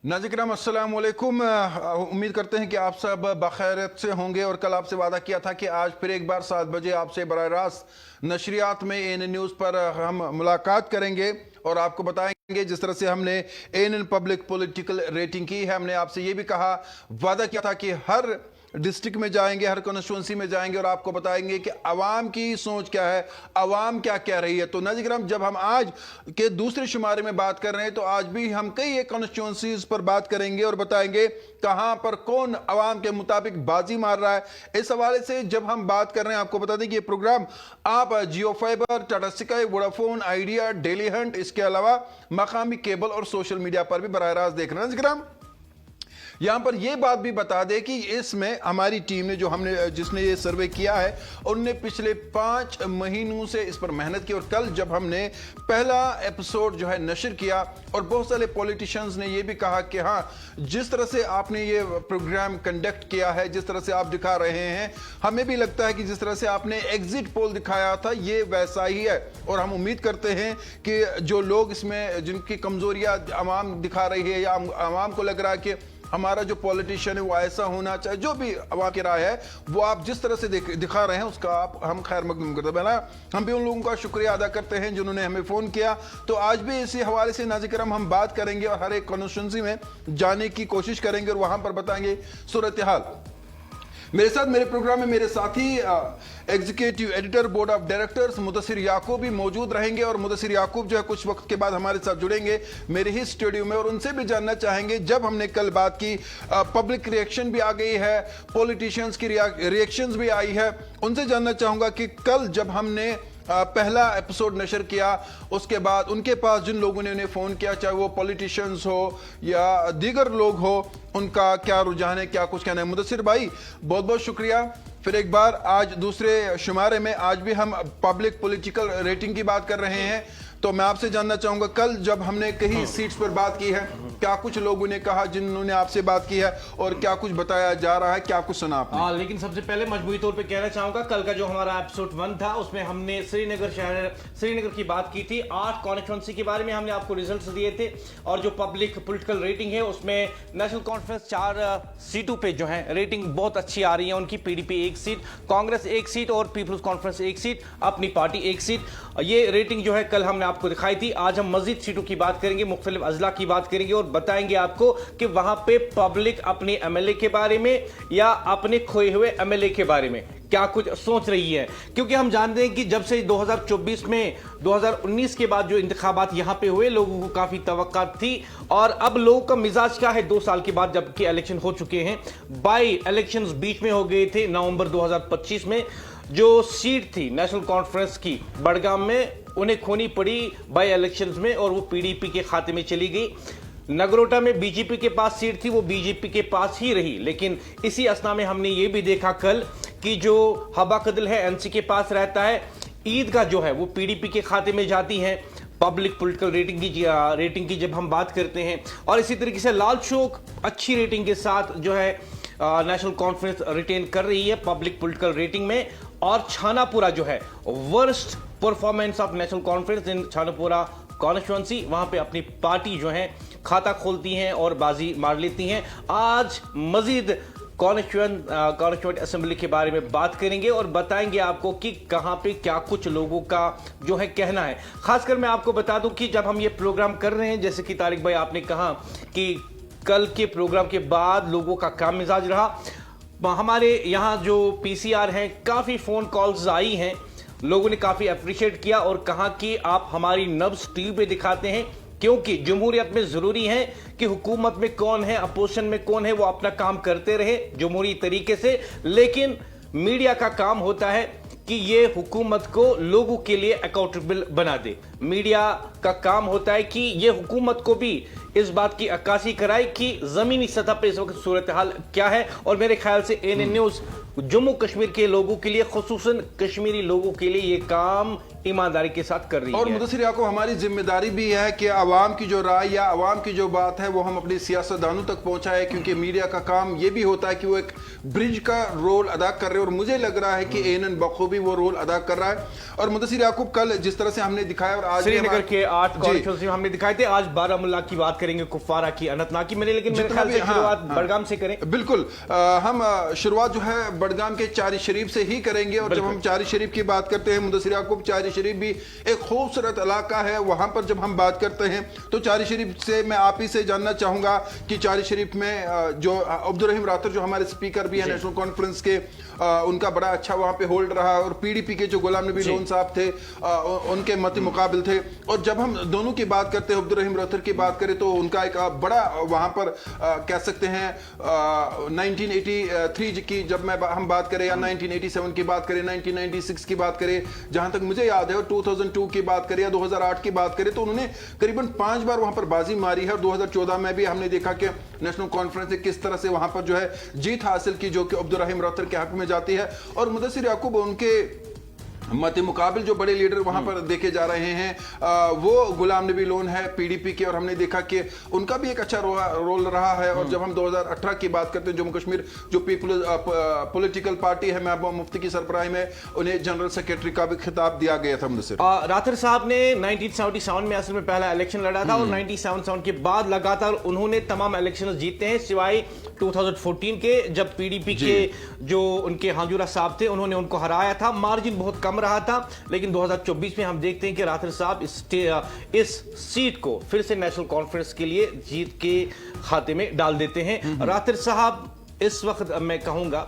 नाज़रीन अस्सलाम वालेकुम। उम्मीद करते हैं कि आप सब बखैरियत से होंगे और कल आपसे वादा किया था कि आज फिर एक बार 7 बजे आपसे बराह रास्त नशरियात में ANN न्यूज़ पर हम मुलाकात करेंगे और आपको बताएंगे जिस तरह से हमने ANN पब्लिक पॉलिटिकल रेटिंग की है। हमने आपसे ये भी कहा, वादा किया था कि हर डिस्ट्रिक्ट में जाएंगे, हर कॉन्स्टिट्यूंसी में जाएंगे और आपको बताएंगे कि अवाम की सोच क्या है, अवाम क्या कह रही है। तो नाज़रीन, जब हम आज के दूसरे शुमारे में बात कर रहे हैं तो आज भी हम कई एक कॉन्स्टिट्यूंसीज पर बात करेंगे और बताएंगे कहां पर कौन अवाम के मुताबिक बाजी मार रहा है। इस हवाले से जब हम बात कर रहे हैं, आपको बता दें कि ये प्रोग्राम आप Jio fiber, Tata Sky, Vodafone Idea, Daily Hunt, इसके अलावा मकामी केबल और सोशल मीडिया पर भी बराह रास्त देख रहे हैं। नाज़रीन, यहां पर यह बात भी बता दें कि इसमें हमारी टीम ने जिसने ये सर्वे किया है, उनने पिछले 5 महीनों से इस पर मेहनत की और कल जब हमने पहला एपिसोड जो है नशर किया और बहुत सारे पॉलिटिशियंस ने यह भी कहा कि हाँ, जिस तरह से आपने ये प्रोग्राम कंडक्ट किया है, जिस तरह से आप दिखा रहे हैं, हमें भी लगता है कि जिस तरह से आपने एग्जिट पोल दिखाया था ये वैसा ही है। और हम उम्मीद करते हैं कि जो लोग इसमें जिनकी कमजोरियां आवाम दिखा रही है या आवाम को लग रहा है कि हमारा जो पॉलिटिशियन है वो ऐसा होना चाहिए, जो भी आवाम की राय है वो आप जिस तरह से दिखा रहे हैं उसका हम खैर मकदूम करते हैं। हम भी उन लोगों का शुक्रिया अदा करते हैं जिन्होंने हमें फ़ोन किया। तो आज भी इसी हवाले से नाज़रीन हम बात करेंगे और हर एक कॉन्स्टिट्यूंसी में जाने की कोशिश करेंगे और वहां पर बताएंगे सूरत हाल। मेरे साथ मेरे प्रोग्राम में मेरे साथी executive editor board of directors Mudassir Yaqoob भी मौजूद रहेंगे और मुदस्सिर याकूब जो है कुछ वक्त के बाद हमारे साथ जुड़ेंगे मेरे ही स्टूडियो में और उनसे भी जानना चाहेंगे, जब हमने कल बात की पब्लिक रिएक्शन भी आ गई है, पॉलिटिशियंस की रिएक्शंस भी आई है, उनसे जानना चाहूंगा कि कल जब हमने पहला एपिसोड नशर किया उसके बाद उनके पास जिन लोगों ने उन्हें फ़ोन किया, चाहे वो पॉलिटिशियंस हो या दीगर लोग हो, उनका क्या रुझान है, क्या कुछ कहना है। मुदस्सिर भाई, बहुत बहुत शुक्रिया फिर एक बार। आज दूसरे शुमारे में आज भी हम पब्लिक पॉलिटिकल रेटिंग की बात कर रहे हैं, तो मैं आपसे जानना चाहूंगा कल जब हमने कई सीट्स पर बात की है, क्या कुछ लोगों ने कहा जिन्होंने आपसे बात की है और क्या कुछ बताया जा रहा है, क्या कुछ सुना आपने? लेकिन सबसे पहले मजबूरी तौर पे कहना चाहूंगा, कल का जो हमारा एपिसोड 1 था उसमें हमने श्रीनगर की बात की थी। 8 कॉन्स्टिट्यूंसी के बारे में हमने आपको रिजल्ट्स दिए थे और जो पब्लिक पॉलिटिकल रेटिंग है उसमें नेशनल कॉन्फ्रेंस 4 सीटों पे जो है रेटिंग बहुत अच्छी आ रही है उनकी। PDP 1 सीट, कांग्रेस 1 सीट और पीपल्स कॉन्फ्रेंस 1 सीट, अपनी पार्टी 1 सीट। ये रेटिंग जो है कल हमने आपको दिखाई थी। आज हम मजीद सीटों की बात करेंगे, मुख्तलिफ अजला की बात करेंगे और बताएंगे आपको कि वहां पे पब्लिक अपने MLA के बारे में या अपने खोए हुए MLA के बारे में क्या कुछ सोच रही है। क्योंकि हम जानते हैं कि जब से 2024 में 2019 के बाद जो इंतखाबात यहां पे हुए, लोगों को काफी तवक्का थी और अब लोगों का मिजाज क्या है 2 साल के बाद जबकि इलेक्शन हो चुके हैं। बाई इलेक्शंस बीच में हो गए थे नवंबर 2025 में। जो सीट थी नेशनल कॉन्फ्रेंस की बड़गाम में, उन्हें खोनी पड़ी बाई इलेक्शंस में और वो PDP के खाते में चली गई। नगरोटा में BJP के पास सीट थी, वो BJP के पास ही रही। लेकिन इसी असना में हमने ये भी देखा कल कि जो हबा कदल है NC के पास रहता है, ईदगाह जो है वो PDP के खाते में जाती है। पब्लिक पॉलिटिकल रेटिंग की जब हम बात करते हैं, और इसी तरीके से लाल चौक अच्छी रेटिंग के साथ जो है नेशनल कॉन्फ्रेंस रिटेन कर रही है पब्लिक पॉलिटिकल रेटिंग में। और छानापुरा जो है worst performance of National Conference in Chanapora constituency, वहां पे अपनी पार्टी जो है खाता खोलती हैं और बाजी मार लेती हैं। आज मजीद कॉन्स्टिट्यूएंट असेंबली के बारे में बात करेंगे और बताएंगे आपको कि कहां पे क्या कुछ लोगों का जो है कहना है। खासकर मैं आपको बता दूं कि जब हम ये प्रोग्राम कर रहे हैं, जैसे कि तारिक भाई आपने कहा कि कल के प्रोग्राम के बाद लोगों का क्या मिजाज रहा, हमारे यहाँ जो PCR हैं काफी फोन कॉल्स आई हैं, लोगों ने काफी अप्रिशिएट किया और कहा कि आप हमारी नब्ज टीवी पे दिखाते हैं, क्योंकि जमहूरियत में जरूरी है कि हुकूमत में कौन है, अपोजिशन में कौन है, वो अपना काम करते रहे जमहूरी तरीके से। लेकिन मीडिया का काम होता है कि ये हुकूमत को लोगों के लिए अकाउंटेबल बना दे। मीडिया का काम होता है कि ये हुकूमत को भी इस बात की अक्कासी कराए कि जमीनी सतह पर इस वक्त सूरत हाल क्या है। और मेरे ख्याल से ANN न्यूज़ जम्मू कश्मीर के लोगों के लिए, खुसूसन कश्मीरी लोगों के लिए ये काम ईमानदारी के साथ कर रही है। और मुदस्सिर याकूब, हमारी जिम्मेदारी भी है कि आवाम की जो राय या आवाम की जो बात है वो हम अपने सियासतदानों तक पहुंचाए, क्योंकि मीडिया का काम ये भी होता है कि वो एक ब्रिज का रोल अदा कर रहे हैं और मुझे लग रहा है कि एएनएन बखूबी वो रोल अदा कर रहा है। और मुदस्सिर याकूब, कल जिस तरह से हमने दिखाया और आज श्रीनगर के 8 कॉन्स्टिट्यूंसी हमने दिखाए थे, आज बारामूला की बात करेंगे, कुपवारा की, अनंतनाग की, मेरे ख्याल से शुरुआत बड़गाम से करें। बिल्कुल, हम शुरुआत जो है बड़गाम के चारी शरीफ से ही करेंगे। और जब हम चारी शरीफ की बात करते हैं मुदस्सिर याकूब, चारी शरीफ भी एक खूबसूरत इलाका है। वहां पर जब हम बात करते हैं तो चारी शरीफ से मैं आप ही से जानना चाहूंगा कि चारी शरीफ में जो अब्दुल रहीम रातर जो हमारे स्पीकर भी है नेशनल कॉन्फ्रेंस के, उनका बड़ा अच्छा वहां पे होल्ड रहा। और पीडीपी के जो गुलाम नबी लोन साहब थे, उनके मत मुकाबिल थे। और जब हम दोनों की बात करते हैं, अब्दुल रहीम रातर की बात करें तो उनका एक बड़ा वहां पर कह सकते हैं 1983 की जब हम बात करें, या 1987 की बात करें, 1996 की बात करें, जहां तक मुझे याद है, और 2002 की बात करें या 2008 की बात करें, तो उन्होंने करीबन 5 बार वहां पर बाजी मारी है। और 2014 में भी हमने देखा कि नेशनल कॉन्फ्रेंस ने किस तरह से वहां पर जो है जीत हासिल की, जो कि अब्दुल रहीम रातर के हक में जाती है। और मुदस्सिर याकूब, उनके मत मुकाबिल जो बड़े लीडर वहां पर देखे जा रहे हैं, वो गुलाम नबी लोन है पीडीपी के, और हमने देखा कि उनका भी एक अच्छा रोल रहा है। और जब हम 2018 की बात करते हैं, जम्मू कश्मीर जो पीपल पॉलिटिकल पार्टी है, महबूबा मुफ्ती की सरबराही में उन्हें जनरल सेक्रेटरी का भी खिताब दिया गया था। रातर साहब ने 1977 में असल में पहला इलेक्शन लड़ा था, और 1977 के बाद लगातार उन्होंने तमाम इलेक्शन जीते हैं, सिवाय 2014 के, जब पीडीपी के जो उनके हांजुरा साहब थे उन्होंने उनको हराया था। मार्जिन बहुत कम रहा था, लेकिन 2024 में हम देखते हैं कि रातर साहब इस सीट को फिर से नेशनल कॉन्फ्रेंस के लिए जीत के खाते में डाल देते हैं। रातर साहब इस वक्त मैं कहूंगा,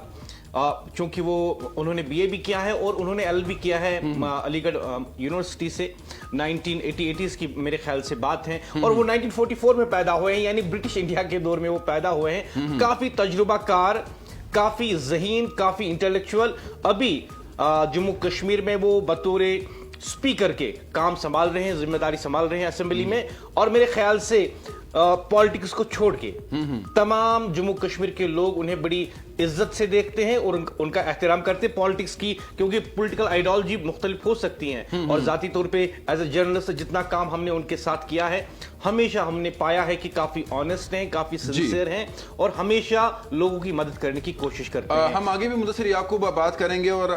चूंकि वो उन्होंने बीए भी किया है और उन्होंने एलएलबी किया है अलीगढ़ यूनिवर्सिटी से, 1980s की मेरे ख्याल से बात है, और वो 1944 में पैदा हुए हैं, यानी ब्रिटिश इंडिया के दौर में वो पैदा हुए हैं। काफी तजुर्बाकार, काफी ज़हीन, काफी इंटेलेक्चुअल। अभी जम्मू कश्मीर में वो बतौर स्पीकर के काम संभाल रहे हैं, जिम्मेदारी संभाल रहे हैं असेंबली में। और मेरे ख्याल से पॉलिटिक्स को छोड़ के तमाम जम्मू कश्मीर के लोग उन्हें बड़ी इज्जत से देखते हैं और उनका एहतराम करते हैं पॉलिटिक्स की, क्योंकि पॉलिटिकल आइडियोलॉजी मुख्तलिफ हो सकती हैं। और जाती तौर पे एज ए जर्नलिस्ट जितना काम हमने उनके साथ किया है, हमेशा हमने पाया है कि काफी ऑनेस्ट हैं, काफी सिंसियर हैं, और हमेशा लोगों की मदद करने की कोशिश करते हैं। हम आगे भी मुदस्सिर याकूब बात करेंगे, और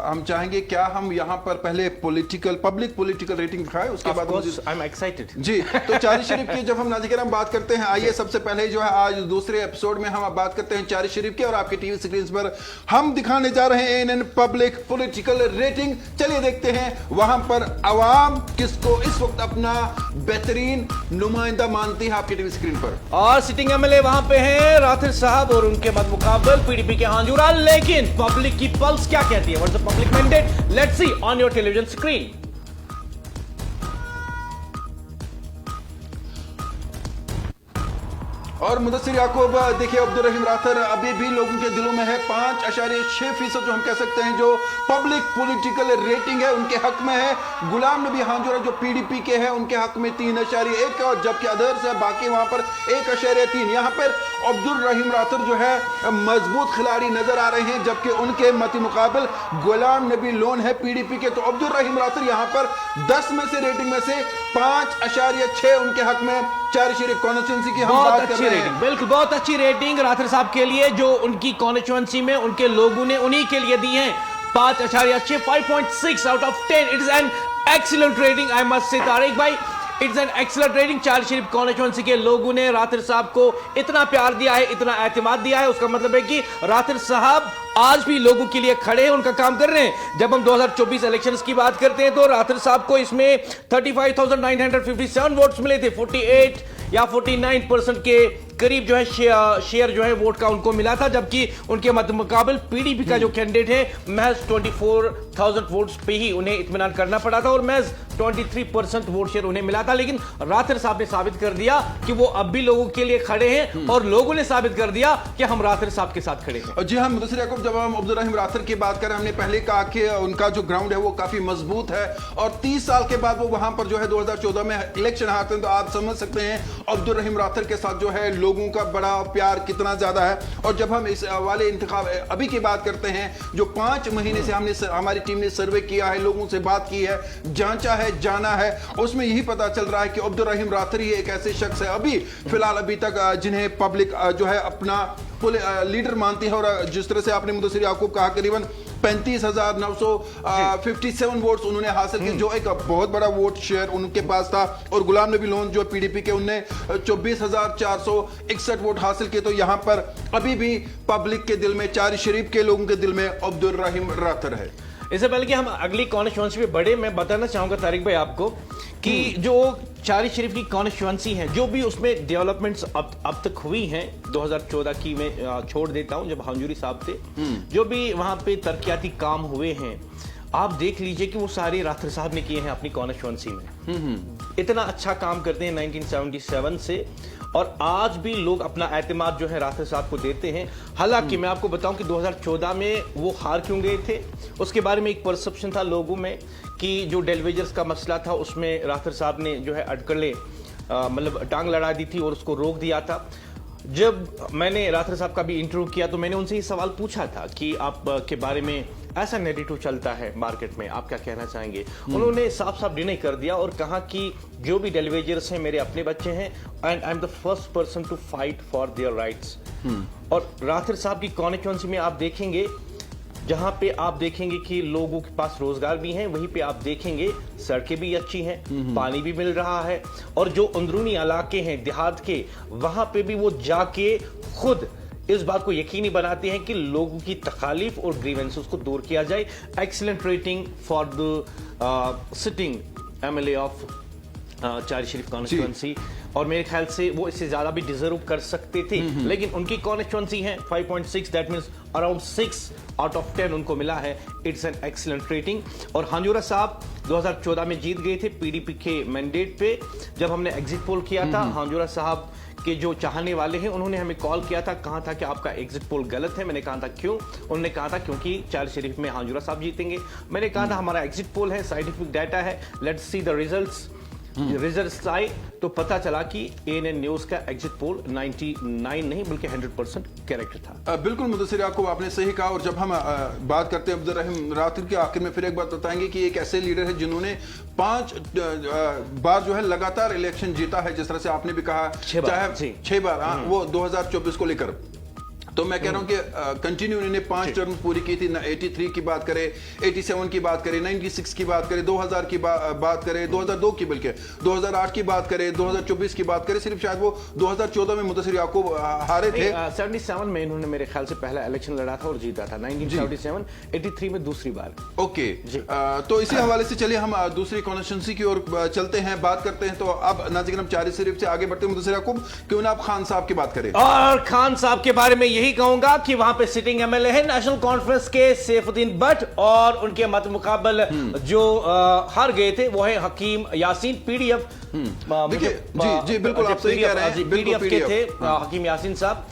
हम चाहेंगे क्या हम यहाँ पर पहले पब्लिक पॉलिटिकल रेटिंग दिखाएं, उसके बाद आई एम एक्साइटेड जी। तो चारी शरीफ की जब हम नाज़िर हम बात करते हैं, आइए सबसे पहले जो है आज दूसरे एपिसोड में हम बात करते हैं चारी शरीफ की, और आपके टीवी स्क्रीन पर हम दिखाने जा रहे हैं एएनएन पब्लिक पॉलिटिकल रेटिंग। चलिए देखते हैं वहां पर अवाम किसको इस वक्त अपना बेहतरीन नुमाइंदा मानती है आपके टीवी स्क्रीन पर। और सिटिंग एमएलए वहां पे हैं राथिर साहब, और उनके बाद मुकाबल पीडीपी के हांजुरा। लेकिन पब्लिक की पल्स क्या कहती है, what's the public mandate, let's see on your television screen. और मुदस्सिर याकूब, देखिए अब्दुल रहीम रातर अभी भी लोगों के दिलों में है। 5.6% जो हम कह सकते हैं जो पब्लिक पॉलिटिकल रेटिंग है उनके हक में है। गुलाम नबी हांजुरा जो पीडीपी के हैं उनके हक में 3.1, और जबकि अदर्स है बाकी वहां पर 1.3। यहां पर अब्दुल रहीम रातर जो है मजबूत खिलाड़ी नजर आ रहे हैं, जबकि उनके मती मुकाबल गुलाम नबी लोन है पीडीपी के। तो अब्दुल रहीम रातर यहां पर 10 में से रेटिंग में से 5.6 उनके हक में। चारी शरीफ कॉन्स्टिट्यूंसी की हम बात कर रहे हैं, बिल्कुल बहुत अच्छी रेटिंग राथिर साहब के लिए, जो उनकी कॉन्स्टिट्यूंसी में उनके लोगों ने उन्हीं के लिए दी है। 5.6, 5.6 out of 10। It is an excellent rating, I must say Tariq भाई, इट्स एन एक्सीलेंट रेटिंग। चार शरीफ कॉन्स्टिट्यूंसी के लोगों ने राथिर साहब को इतना प्यार दिया है, इतना एतमाद दिया है, उसका मतलब है कि राथिर साहब आज भी लोगों के लिए खड़े हैं, उनका काम कर रहे हैं। जब हम 2024 इलेक्शंस की बात करते हैं तो राथिर साहब को इसमें 35,957 वोट्स मिले थे। 48 या 49% के करीब जो है शेयर जो है वोट का उनको मिला था, जबकि उनके मुकाबल पीडीपी का जो कैंडिडेट है महज 24,000 वोट्स पे ही उन्हें इत्मीनान करना पड़ा था, और महज 23% वोट शेयर उन्हें मिला था। लेकिन राथिर साहब ने साबित कर दिया कि वो अब भी लोगों के लिए खड़े हैं, और लोगों ने साबित कर दिया कि हम राथिर साहब के साथ खड़े हैं। जी हाँ मुदस्सिर याकूब, जब हम अब्दुल रहीम राथिर की बात करें, हमने पहले कहा कि उनका जो ग्राउंड है वो काफी मजबूत है, और 30 साल के बाद वो वहां पर जो है 2014 में इलेक्शन हारते हैं। तो आप समझ सकते हैं अब्दुल रहीम राथिर के साथ जो है लोगों का बड़ा प्यार कितना ज्यादा है। और जब हम इस वाले इंतखाब अभी की बात करते हैं, जो 5 महीने से हमारी टीम ने सर्वे किया है, लोगों से बात की है, जांचा है है, जाना है, उसमें यही पता चल रहा है कि अब्दुल रहीम राथर ही एक ऐसे शख्स है अभी फिलहाल अभी तक जिन्हें पब्लिक जो है अपना लीडर मानती है। और जिस तरह से आपने मुदस्सिर याकूब कहा करीबन 35,957 वोट्स उन्होंने हासिल किए, जो एक बहुत बड़ा वोट शेयर उनके पास था। और गुलाम नबी लोन जो पीडीपी के, उनने 24,461 वोट हासिल किए। तो यहां पर अभी भी पब्लिक के दिल में, चार शरीफ के लोगों के दिल में अब्दुल रहीम राथर है। इससे पहले कि हम अगली कॉन्स्टिट्यूंसी पे बढ़े, मैं बताना चाहूंगा तारिक भाई आपको कि जो चारी शरीफ की कॉन्स्टिट्यूंसी है, जो भी उसमें डेवलपमेंट्स अब तक हुई हैं 2014 की मैं छोड़ देता हूं जब हंजूरी साहब थे, जो भी वहां पे तरक्याती काम हुए हैं आप देख लीजिए कि वो सारे राथर साहब ने किए हैं अपनी कॉन्स्टिट्यूंसी में। इतना अच्छा काम करते हैं 1977 से, और आज भी लोग अपना एतमाद जो है राथर साहब को देते हैं। हालांकि मैं आपको बताऊं कि 2014 में वो हार क्यों गए थे, उसके बारे में एक परसेप्शन था लोगों में कि जो डेलीवेजर्स का मसला था उसमें राथर साहब ने जो है अटकलें मतलब टांग लड़ा दी थी और उसको रोक दिया था। जब मैंने राथर साहब का भी इंटरव्यू किया तो मैंने उनसे ये सवाल पूछा था कि आप के बारे में ऐसा नेगेटिव चलता है मार्केट में, आप क्या कहना चाहेंगे। उन्होंने साफ साफ डिनाई कर दिया और कहा कि जो भी डेलीवेजर्स हैं मेरे अपने बच्चे हैं and I am the first person to fight for their rights. और राथर साहब की कॉन्स्टिट्यूंसी में आप देखेंगे, जहां पे आप देखेंगे कि लोगों के पास रोजगार भी हैं, वहीं पे आप देखेंगे सड़कें भी अच्छी हैं, पानी भी मिल रहा है, और जो अंदरूनी इलाके हैं देहात के, वहां पे भी वो जाके खुद इस बात को यकीनी बनाते हैं कि लोगों की तकालीफ और ग्रीवेंसेस को दूर किया जाए। Excellent rating for the sitting MLA of Chari Sharif constituency, और मेरे ख्याल से वो इससे ज्यादा भी डिजर्व कर सकते थे, लेकिन उनकी कॉन्स्टिट्यूंसी है 5.6, that means around 6 out of 10 उनको मिला है। It's an excellent rating. और हंजूरा साहब 2014 में जीत गए थे पीडीपी के मैंडेट पे। जब हमने एग्जिट पोल किया था, हंजूरा साहब के जो चाहने वाले हैं उन्होंने हमें कॉल किया था, कहा था कि आपका एग्जिट पोल गलत है। मैंने कहा था क्यों, उन्होंने कहा था क्योंकि चार शरीफ में हंजूरा साहब जीतेंगे। मैंने कहा था हमारा एग्जिट पोल है, साइंटिफिक डाटा है, लेट्स सी द रिजल्ट्स आए तो पता चला कि एएनएन न्यूज का एग्जिट पोल 99 नहीं बल्कि 100% करेक्ट था। बिल्कुल मुदस्सिर याकूब, आपने सही कहा। और जब हम बात करते हैं अब्दुल रहीम राथर के, आखिर में फिर एक बात बताएंगे कि एक ऐसे लीडर है जिन्होंने 5 बार जो है लगातार इलेक्शन जीता है, जिस तरह से आपने भी कहा 6 बार वो 2024 को लेकर। तो मैं कह रहा हूं कि कंटिन्यू इन्होंने 5 टर्म पूरी की थी। 83 की बात करें, 87 की बात करें, 96 की बात करें, 2000 की बात करें, 2002 की, बल्कि 2008 की बात करें, 2024 की बात करें। सिर्फ शायद वो 2014 में मुदस्सिर याकूब हारे थे। 77 में इन्होंने मेरे ख्याल से पहला इलेक्शन लड़ा था और जीता था 1977, 83 में दूसरी बार। ओके, तो इसी हवाले से चलिए हम दूसरी कॉन्स्टिट्यूंसी की ओर चलते हैं, बात करते हैं। तो अब नाज़रीन हम चारी शरीफ से आगे बढ़ते हैं। मुदस्सिर याकूब, क्यों ना आप खान साहब की बात करें। और खान साहब के बारे में यही कहूंगा कि वहां पे सिटिंग एमएलए है नेशनल कॉन्फ्रेंस के सैफुद्दीन भट्ट, और उनके मत मुकाबल जो हार गए थे वो है हकीम यासीन पीडीएफ। जी बिल्कुल आप सही कह रहे हैं, पीडीएफ के थे हकीम यासीन साहब।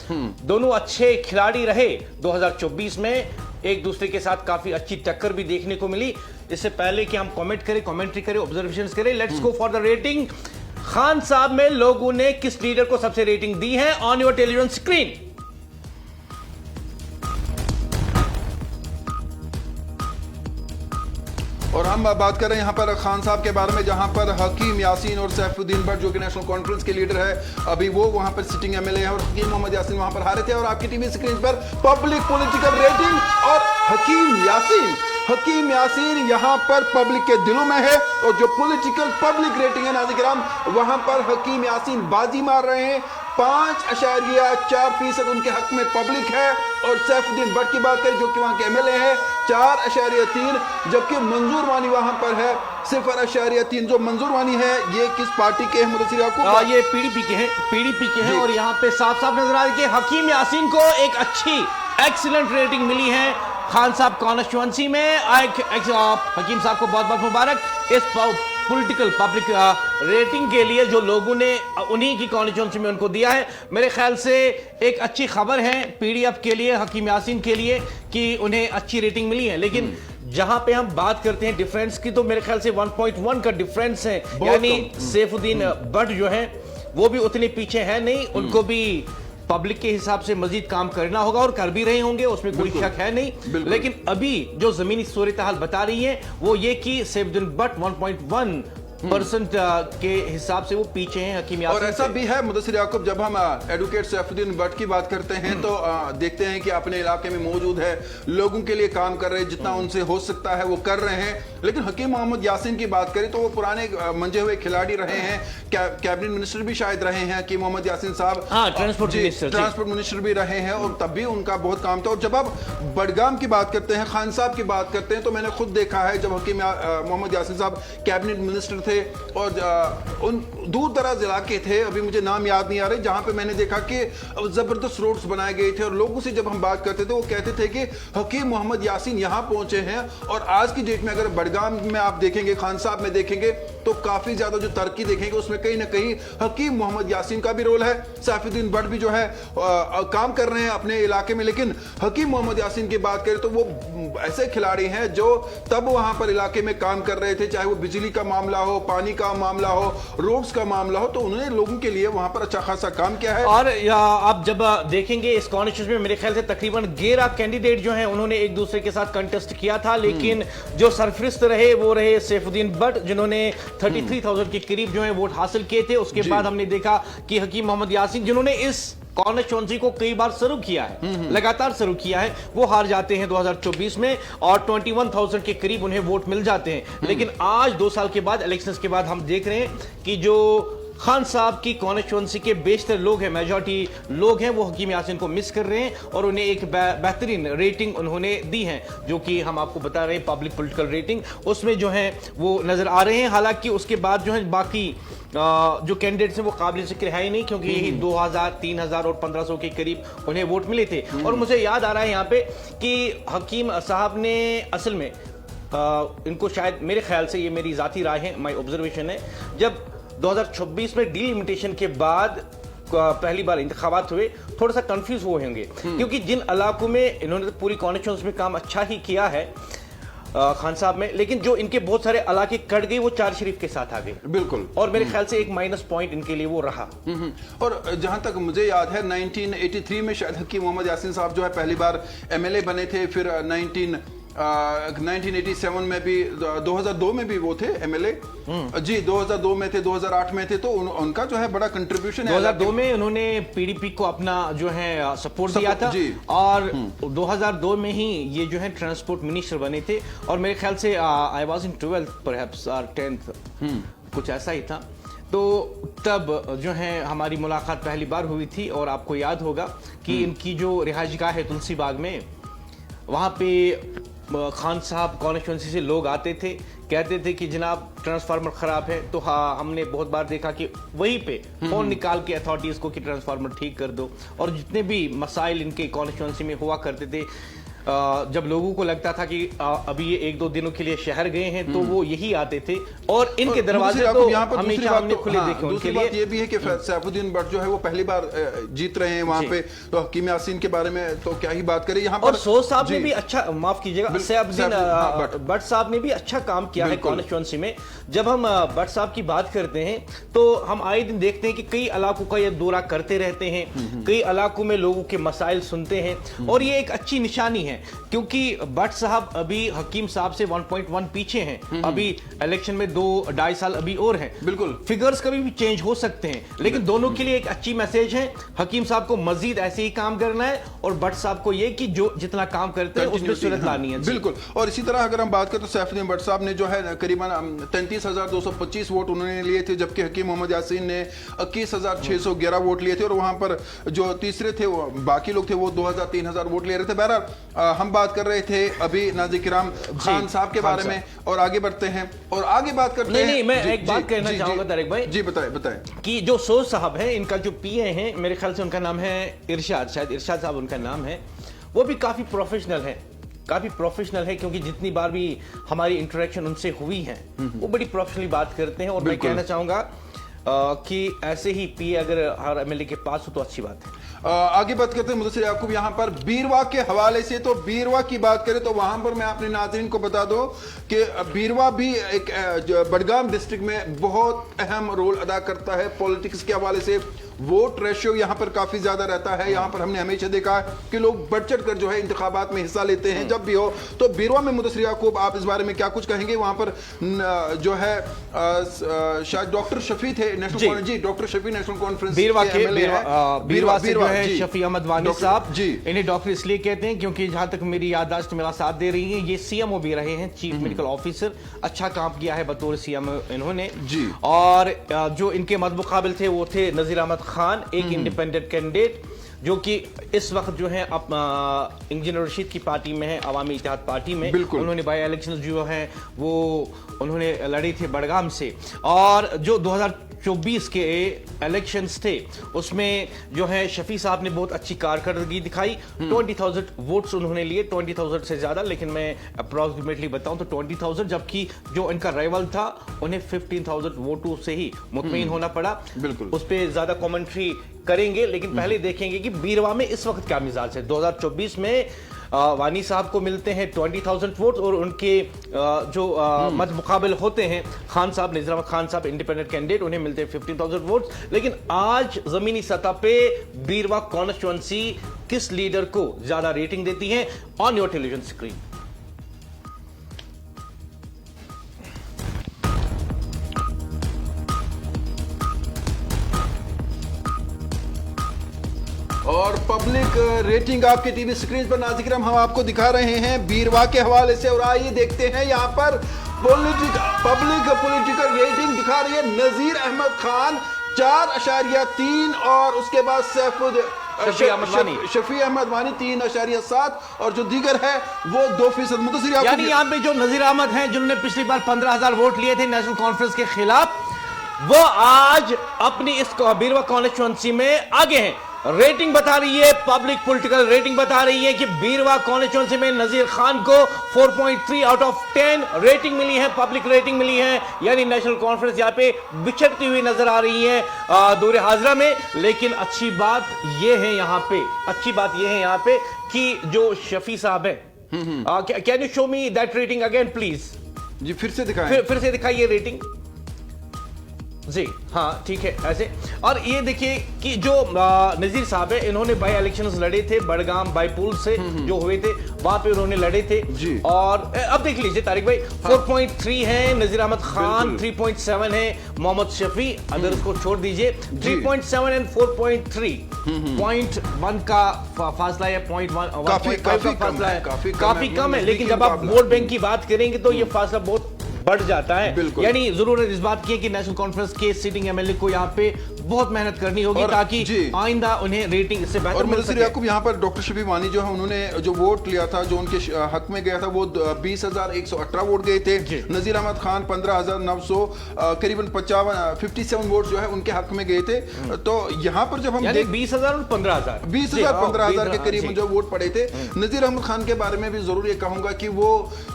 दोनों अच्छे खिलाड़ी रहे 2024 में, एक दूसरे के साथ काफी अच्छी टक्कर भी देखने को मिली। इससे पहले कि हम कमेंट्री करें, ऑब्जर्वेशंस करें, let's go for the rating. Khan साहब में लोगों ने किस लीडर को सबसे रेटिंग दी है ऑन योर टेलीविजन स्क्रीन। और हम बात कर रहे हैं यहाँ पर खान साहब के बारे में, जहाँ पर हकीम यासीन और सैफुद्दीन भट्ट जो कि नेशनल कॉन्फ्रेंस के लीडर है, अभी वो वहाँ पर सिटिंग एमएलए हैं, और हकीम मोहम्मद यासीन वहाँ पर हारे थे। और आपकी टीवी स्क्रीन पर पब्लिक पॉलिटिकल रेटिंग, और हकीम यासीन यहाँ पर पब्लिक के दिलों में है, और जो पॉलिटिकल पब्लिक रेटिंग है नाज़रीन, वहाँ पर हकीम यासीन बाजी मार रहे हैं। 5.4% उनके हक में पब्लिक है। और सैफुद्दीन भट्ट की बात करें जो कि वहां के एमएलए हैं, 4.3, जबकि मंजूर वानी वहां पर है 0.3। जो मंजूर वानी है ये किस पार्टी के हैं मुदस्सिर याकूब? ये पीडीपी के हैं और यहाँ पे साफ साफ नजर आ रहा है कि हकीम यासीन को एक अच्छी एक्सीलेंट रेटिंग मिली है खान साहब कॉन्स्टिट्यूंसी में। हकीम साहब को बहुत बहुत मुबारक इस पॉलिटिकल पब्लिक रेटिंग के लिए जो लोगों ने उन्हीं की कॉन्स्टिट्यूंसी में उनको दिया है। मेरे ख्याल से एक अच्छी खबर है पीडीएफ के लिए, हकीम यासीन के लिए, कि उन्हें अच्छी रेटिंग मिली है। लेकिन जहां पे हम बात करते हैं डिफरेंस की, तो मेरे ख्याल से 1.1 का डिफरेंस है, यानी सैफुद्दीन भट्ट जो है वो भी उतने पीछे है नहीं, उनको भी पब्लिक के हिसाब से मजीद काम करना होगा और कर भी रहे होंगे, उसमें कोई शक है नहीं। लेकिन अभी जो जमीनी सूरत हाल बता रही है वो ये कि सैफुद्दीन भट्ट 1.1% के हिसाब से वो पीछे हैं हकीम यासीन और ऐसा से। भी है मुदस्सिर याकूब, जब हम एडवोकेट सैफुद्दीन भट्ट की बात करते हैं तो देखते हैं कि अपने इलाके में मौजूद है, लोगों के लिए काम कर रहे हैं, जितना उनसे हो सकता है वो कर रहे हैं। लेकिन हकीम मोहम्मद यासीन की बात करें तो वो पुराने मंजे हुए खिलाड़ी रहे हैं, कैबिनेट मिनिस्टर भी शायद रहे हैं हकीम मोहम्मद यासीन साहब। ट्रांसपोर्ट मिनिस्टर भी रहे हैं और तब भी उनका बहुत काम था। और जब आप बडगाम की बात करते हैं, खान साहब की बात करते हैं, तो मैंने खुद देखा है जब हकीम मोहम्मद यासीन साहब कैबिनेट मिनिस्टर थे और उन दूर दराज इलाके थे, अभी मुझे नाम याद नहीं आ रहे, जहां पे मैंने देखा कि जबरदस्त रोड्स बनाए गए थे और लोगों से जब हम बात करते थे वो कहते थे कि हकीम मोहम्मद यासीन यहां पहुंचे हैं। और आज की डेट में अगर बडगाम में आप देखेंगे, खान साहब में देखेंगे, तो काफी ज्यादा जो तरक्की देखेंगे उसमें कहीं ना कहीं हकीम मोहम्मद यासीन का भी रोल है। सैफुद्दीन भट्ट भी जो है काम कर रहे हैं अपने इलाके में। लेकिन हकीम मोहम्मद यासीन की बात करें तो वो ऐसे खिलाड़ी हैं जो तब वहां पर इलाके में काम कर रहे थे, चाहे वो बिजली का मामला हो, पानी का मामला हो, रोड्स का मामला हो, तो उन्होंने लोगों के लिए वहां पर अच्छा खासा काम किया है। और आप जब देखेंगे इस कॉन्स्टिट्यूंसी में मेरे ख्याल से तकरीबन 11 कैंडिडेट जो हैं उन्होंने एक दूसरे के साथ कंटेस्ट किया था, लेकिन जो सरफरिस्त रहे वो रहे सैफुद्दीन भट्ट, जिन्होंने 33,000 के करीब जो है वोट हासिल किए थे। उसके बाद हमने देखा कि हकीम मोहम्मद यासीन, जिन्होंने इस कॉन्स्टिट्यूंसी को कई बार शुरू किया है, लगातार शुरू किया है, वो हार जाते हैं 2024 में और 21,000 के करीब उन्हें वोट मिल जाते हैं। लेकिन आज 2 साल के बाद, इलेक्शंस के बाद, हम देख रहे हैं कि जो खान साहब की कॉन्स्टिट्यूंसी के बेशतर लोग हैं, मेजॉरिटी लोग हैं, वो हकीम यासीन को मिस कर रहे हैं और उन्हें एक बेहतरीन रेटिंग उन्होंने दी है, जो कि हम आपको बता रहे हैं पब्लिक पॉलिटिकल रेटिंग, उसमें जो है वो नजर आ रहे हैं। हालांकि उसके बाद जो है बाकी जो कैंडिडेट्स हैं वो काबिल जिक्र है ही नहीं, क्योंकि यही 2,000, 3,000 और 1,500 के करीब उन्हें वोट मिले थे। और मुझे याद आ रहा है यहाँ पे कि हकीम साहब ने असल में इनको शायद, मेरे ख्याल से, ये मेरी जाती राय है, माई ऑब्जर्वेशन है, जब 2026 में डिलिमिटेशन के बाद पहली बार इंतखाबात हुए, थोड़ा सा कंफ्यूज हुए होंगे, क्योंकि जिन इलाकों में इन्होंने पूरी कॉन्स्टिट्यूंसी में काम अच्छा ही किया है खान साहब में, लेकिन जो इनके बहुत सारे इलाके कट गए वो चार शरीफ के साथ आ गए। बिल्कुल। और मेरे ख्याल से एक माइनस पॉइंट इनके लिए वो रहा। और जहां तक मुझे याद है 1983 में शायद हकीम मोहम्मद यासीन साहब जो है पहली बार एमएलए बने थे, फिर 1987 में भी, 2002 में भी वो थे एमएलए जी, 2002 में थे, 2008 में थे, तो उनका जो है बड़ा कंट्रीब्यूशन है। 2002 में उन्होंने पीडीपी को अपना जो है सपोर्ट दिया था और 2002 में ही ये जो है ट्रांसपोर्ट मिनिस्टर बने थे और मेरे ख्याल से I was in 12th perhaps और 10th, कुछ ऐसा ही था। तो तब जो है हमारी मुलाकात पहली बार हुई थी और आपको याद होगा कि इनकी जो रिहाइशगाह है तुलसी बाग में, वहाँ पे खान साहब कॉन्स्टिट्यूंसी से लोग आते थे, कहते थे कि जनाब ट्रांसफार्मर खराब है, तो हाँ, हमने बहुत बार देखा कि वहीं पे फोन निकाल के अथॉरिटीज को कि ट्रांसफार्मर ठीक कर दो। और जितने भी मसाइल इनके कॉन्स्टिट्यूंसी में हुआ करते थे, जब लोगों को लगता था कि अभी ये 1-2 दिनों के लिए शहर गए हैं, तो वो यही आते थे और इनके दरवाजे तो हमेशा हमने खुले देखे उनके लिए। बात ये भी है कि सैफुद्दीन भट्ट जो है वो पहली बार जीत रहे हैं वहां पे, तो हकीम यासीन के बारे में तो क्या ही बात करें यहाँ पर। और सोज साहब ने भी अच्छा, माफ कीजिएगा, सैफुद्दीन भट्ट साहब ने भी अच्छा काम किया है कॉन्स्टिट्यूंसी में। जब हम भट्ट साहब की बात करते हैं तो हम आए दिन देखते हैं कि कई इलाकों का ये दौरा करते रहते हैं, कई इलाकों में लोगों के मसाइल सुनते हैं और ये एक अच्छी निशानी है, क्योंकि भट्ट साहब अभी हकीम साहब से 1.1 पीछे हैं। अभी इलेक्शन में 2-2.5 साल अभी और हैं। बिल्कुल, फिगर्स कभी भी चेंज हो सकते हैं, लेकिन दोनों के लिए एक अच्छी मैसेज है। हकीम साहब को मजीद ऐसे ही काम करना है और भट्ट साहब को ये कि जो जितना काम करते हैं उसमें सूरत लानी है। बिल्कुल। और इसी तरह अगर हम बात करें तो सैफुद्दीन भट्ट साहब ने जो है करीबन 33,225 वोट उन्होंने लिए थे, जबकि हकीम मोहम्मद यासीन ने 21,611 वोट लिए थे और वहां पर जो तीसरे थे, बाकी लोग थे, वो 2,000-3,000 वोट ले रहे थे। बहरहाल हम बात कर रहे थे अभी नाज़िर किराम खान साहब के बारे में और आगे बढ़ते हैं और आगे बात करते हैं। नहीं, मैं एक बात कहना चाहूंगा तारिक भाई जी, बताएं कि जो सोज साहब हैं, इनका जो पीए हैं, मेरे ख्याल से उनका नाम है इरशाद, शायद इरशाद साहब उनका नाम है, वो भी काफी प्रोफेशनल है, क्योंकि जितनी बार भी हमारी इंटरेक्शन उनसे हुई है वो बड़ी प्रोफेशनली बात करते हैं। और मैं कहना चाहूंगा कि ऐसे ही पीए अगर हर एमएलए के पास हो तो अच्छी बात है। आगे बात करते हैं मुदस्सिर याकूब यहाँ पर बीरवा के हवाले से। तो बीरवा की बात करें तो वहां पर मैं अपने नाज़रीन को बता दूं कि बीरवा भी एक बडगाम डिस्ट्रिक्ट में बहुत अहम रोल अदा करता है पॉलिटिक्स के हवाले से। वोट रेशियो यहाँ पर काफी ज्यादा रहता है। यहाँ पर हमने हमेशा देखा है कि लोग बढ़ चढ़ कर जो है इंतखाबात में हिस्सा लेते हैं जब भी हो। तो बीरवा में मुदस्सिर याकूब, आप इस बारे में क्या कुछ कहेंगे? वहां पर जो है शायद डॉक्टर शफी थे नेशनल, जी डॉक्टर शफी नेशनल कॉन्फ्रेंस बीरवा के बीरवा से जो है जी। शफी अहमद वानी साहब, जी इन्हें डॉक्टर इसलिए कहते हैं क्योंकि जहां तक मेरी याददाश्त मेरा साथ दे रही है, ये सीएमओ भी रहे हैं, चीफ मेडिकल ऑफिसर। अच्छा काम किया है बतौर सीएमओ इन्होंने जी। और जो इनके मदमुकाबिल थे वो थे नजीर अहमद खान, एक इंडिपेंडेंट कैंडिडेट जो कि इस वक्त जो है इंजीनियर रशीद की पार्टी में है, अवामी इत्तेहाद पार्टी में। उन्होंने बाई इलेक्शन जो है वो उन्होंने लड़ी थे बड़गाम से। और जो 2024 के इलेक्शंस थे उसमें जो है शफी साहब ने बहुत अच्छी कारकर्दगी दिखाई। 20,000 वोट्स उन्होंने लिए, 20,000 से ज्यादा, लेकिन मैं अप्रॉक्सीमेटली बताऊं तो 20,000, जबकि जो इनका राइवल था उन्हें 15,000 वोटों से ही मुतमईन होना पड़ा। बिल्कुल उस पर ज्यादा कमेंट्री करेंगे, लेकिन पहले देखेंगे कि बीरवा में इस वक्त क्या मिजाज है। 2024 में वानी साहब को मिलते हैं 20,000 वोट और उनके जो मत मुकाबिल होते हैं खान साहब, नजीर अहमद खान साहब इंडिपेंडेंट कैंडिडेट, उन्हें मिलते हैं 15,000 वोट। लेकिन आज जमीनी सतह पे बीरवा कॉन्स्टिट्यूएंसी किस लीडर को ज्यादा रेटिंग देती है? On your television screen. और पब्लिक रेटिंग आपके टीवी स्क्रीन पर नाज़िर हम आपको दिखा रहे हैं बीरवा के हवाले से। और आइए देखते हैं यहाँ पर पब्लिक पॉलिटिकल रेटिंग दिखा रही है। नजीर अहमद खान 4.3 और उसके बाद शफी अहमद वानी 3.7 और जो दीगर है वो 2%। मुदस्सिर याकूब, यानी यहाँ पे जो नजीर अहमद हैं जिन्होंने पिछली बार 15,000 वोट लिए थे नेशनल कॉन्फ्रेंस के खिलाफ, वो आज अपनी इस बीरवा कॉन्स्टिट्यूएंसी में आगे हैं। रेटिंग बता रही है, पब्लिक पॉलिटिकल रेटिंग बता रही है कि बीरवा कॉन्स्टिट्यूएंसी में नजीर खान को 4.3 आउट ऑफ 10 रेटिंग मिली है, पब्लिक रेटिंग मिली है। यानी नेशनल कॉन्फ्रेंस यहाँ पे बिछड़ती हुई नजर आ रही है दौरे हाजरा में। लेकिन अच्छी बात यह है यहाँ पे कि जो शफी साहब है, can you show me that rating again please? जी फिर से दिखाएं, फिर से दिखाइए रेटिंग जी। हाँ ठीक है ऐसे। और ये देखिए कि जो नजीर साहब है, इन्होंने बाई इलेक्शंस लड़े थे बड़गाम बाईपुल से जो हुए थे, वहां पे उन्होंने लड़े थे जी। और अब देख लीजिए तारिक भाई, 4.3 है नजीर अहमद खान, 3.7 है मोहम्मद शफी, अदर्स को छोड़ दीजिए। 3.7 एंड 4.3 0.1 का फासला है, 0.1 फासला है, काफी कम है। लेकिन जब आप वोट बैंक की बात करेंगे तो ये फासला बहुत बढ़ जाता है। यानी जरूरत इस बात की है कि नेशनल कॉन्फ्रेंस के सिटिंग एमएलए को यहाँ पे बहुत मेहनत करनी होगी ताकि आइंदा उन्हें रेटिंग इससे बेहतर मिल सके। याकूब, यहाँ पर डॉक्टर शफी वानी जो है उन्होंने जो वोट लिया था, जो उनके हक में गया था, वो 20,118 वोट गए थे। नजीर अहमद खान 15,900 करीबन 57 वोट जो है उनके हक में गए थे। तो यहाँ पर जब हम 20,000 और 15,000 15,000 के करीब जो वोट पड़े थे। नजीर अहमद खान के बारे में भी जरूर ये कहूंगा कि वो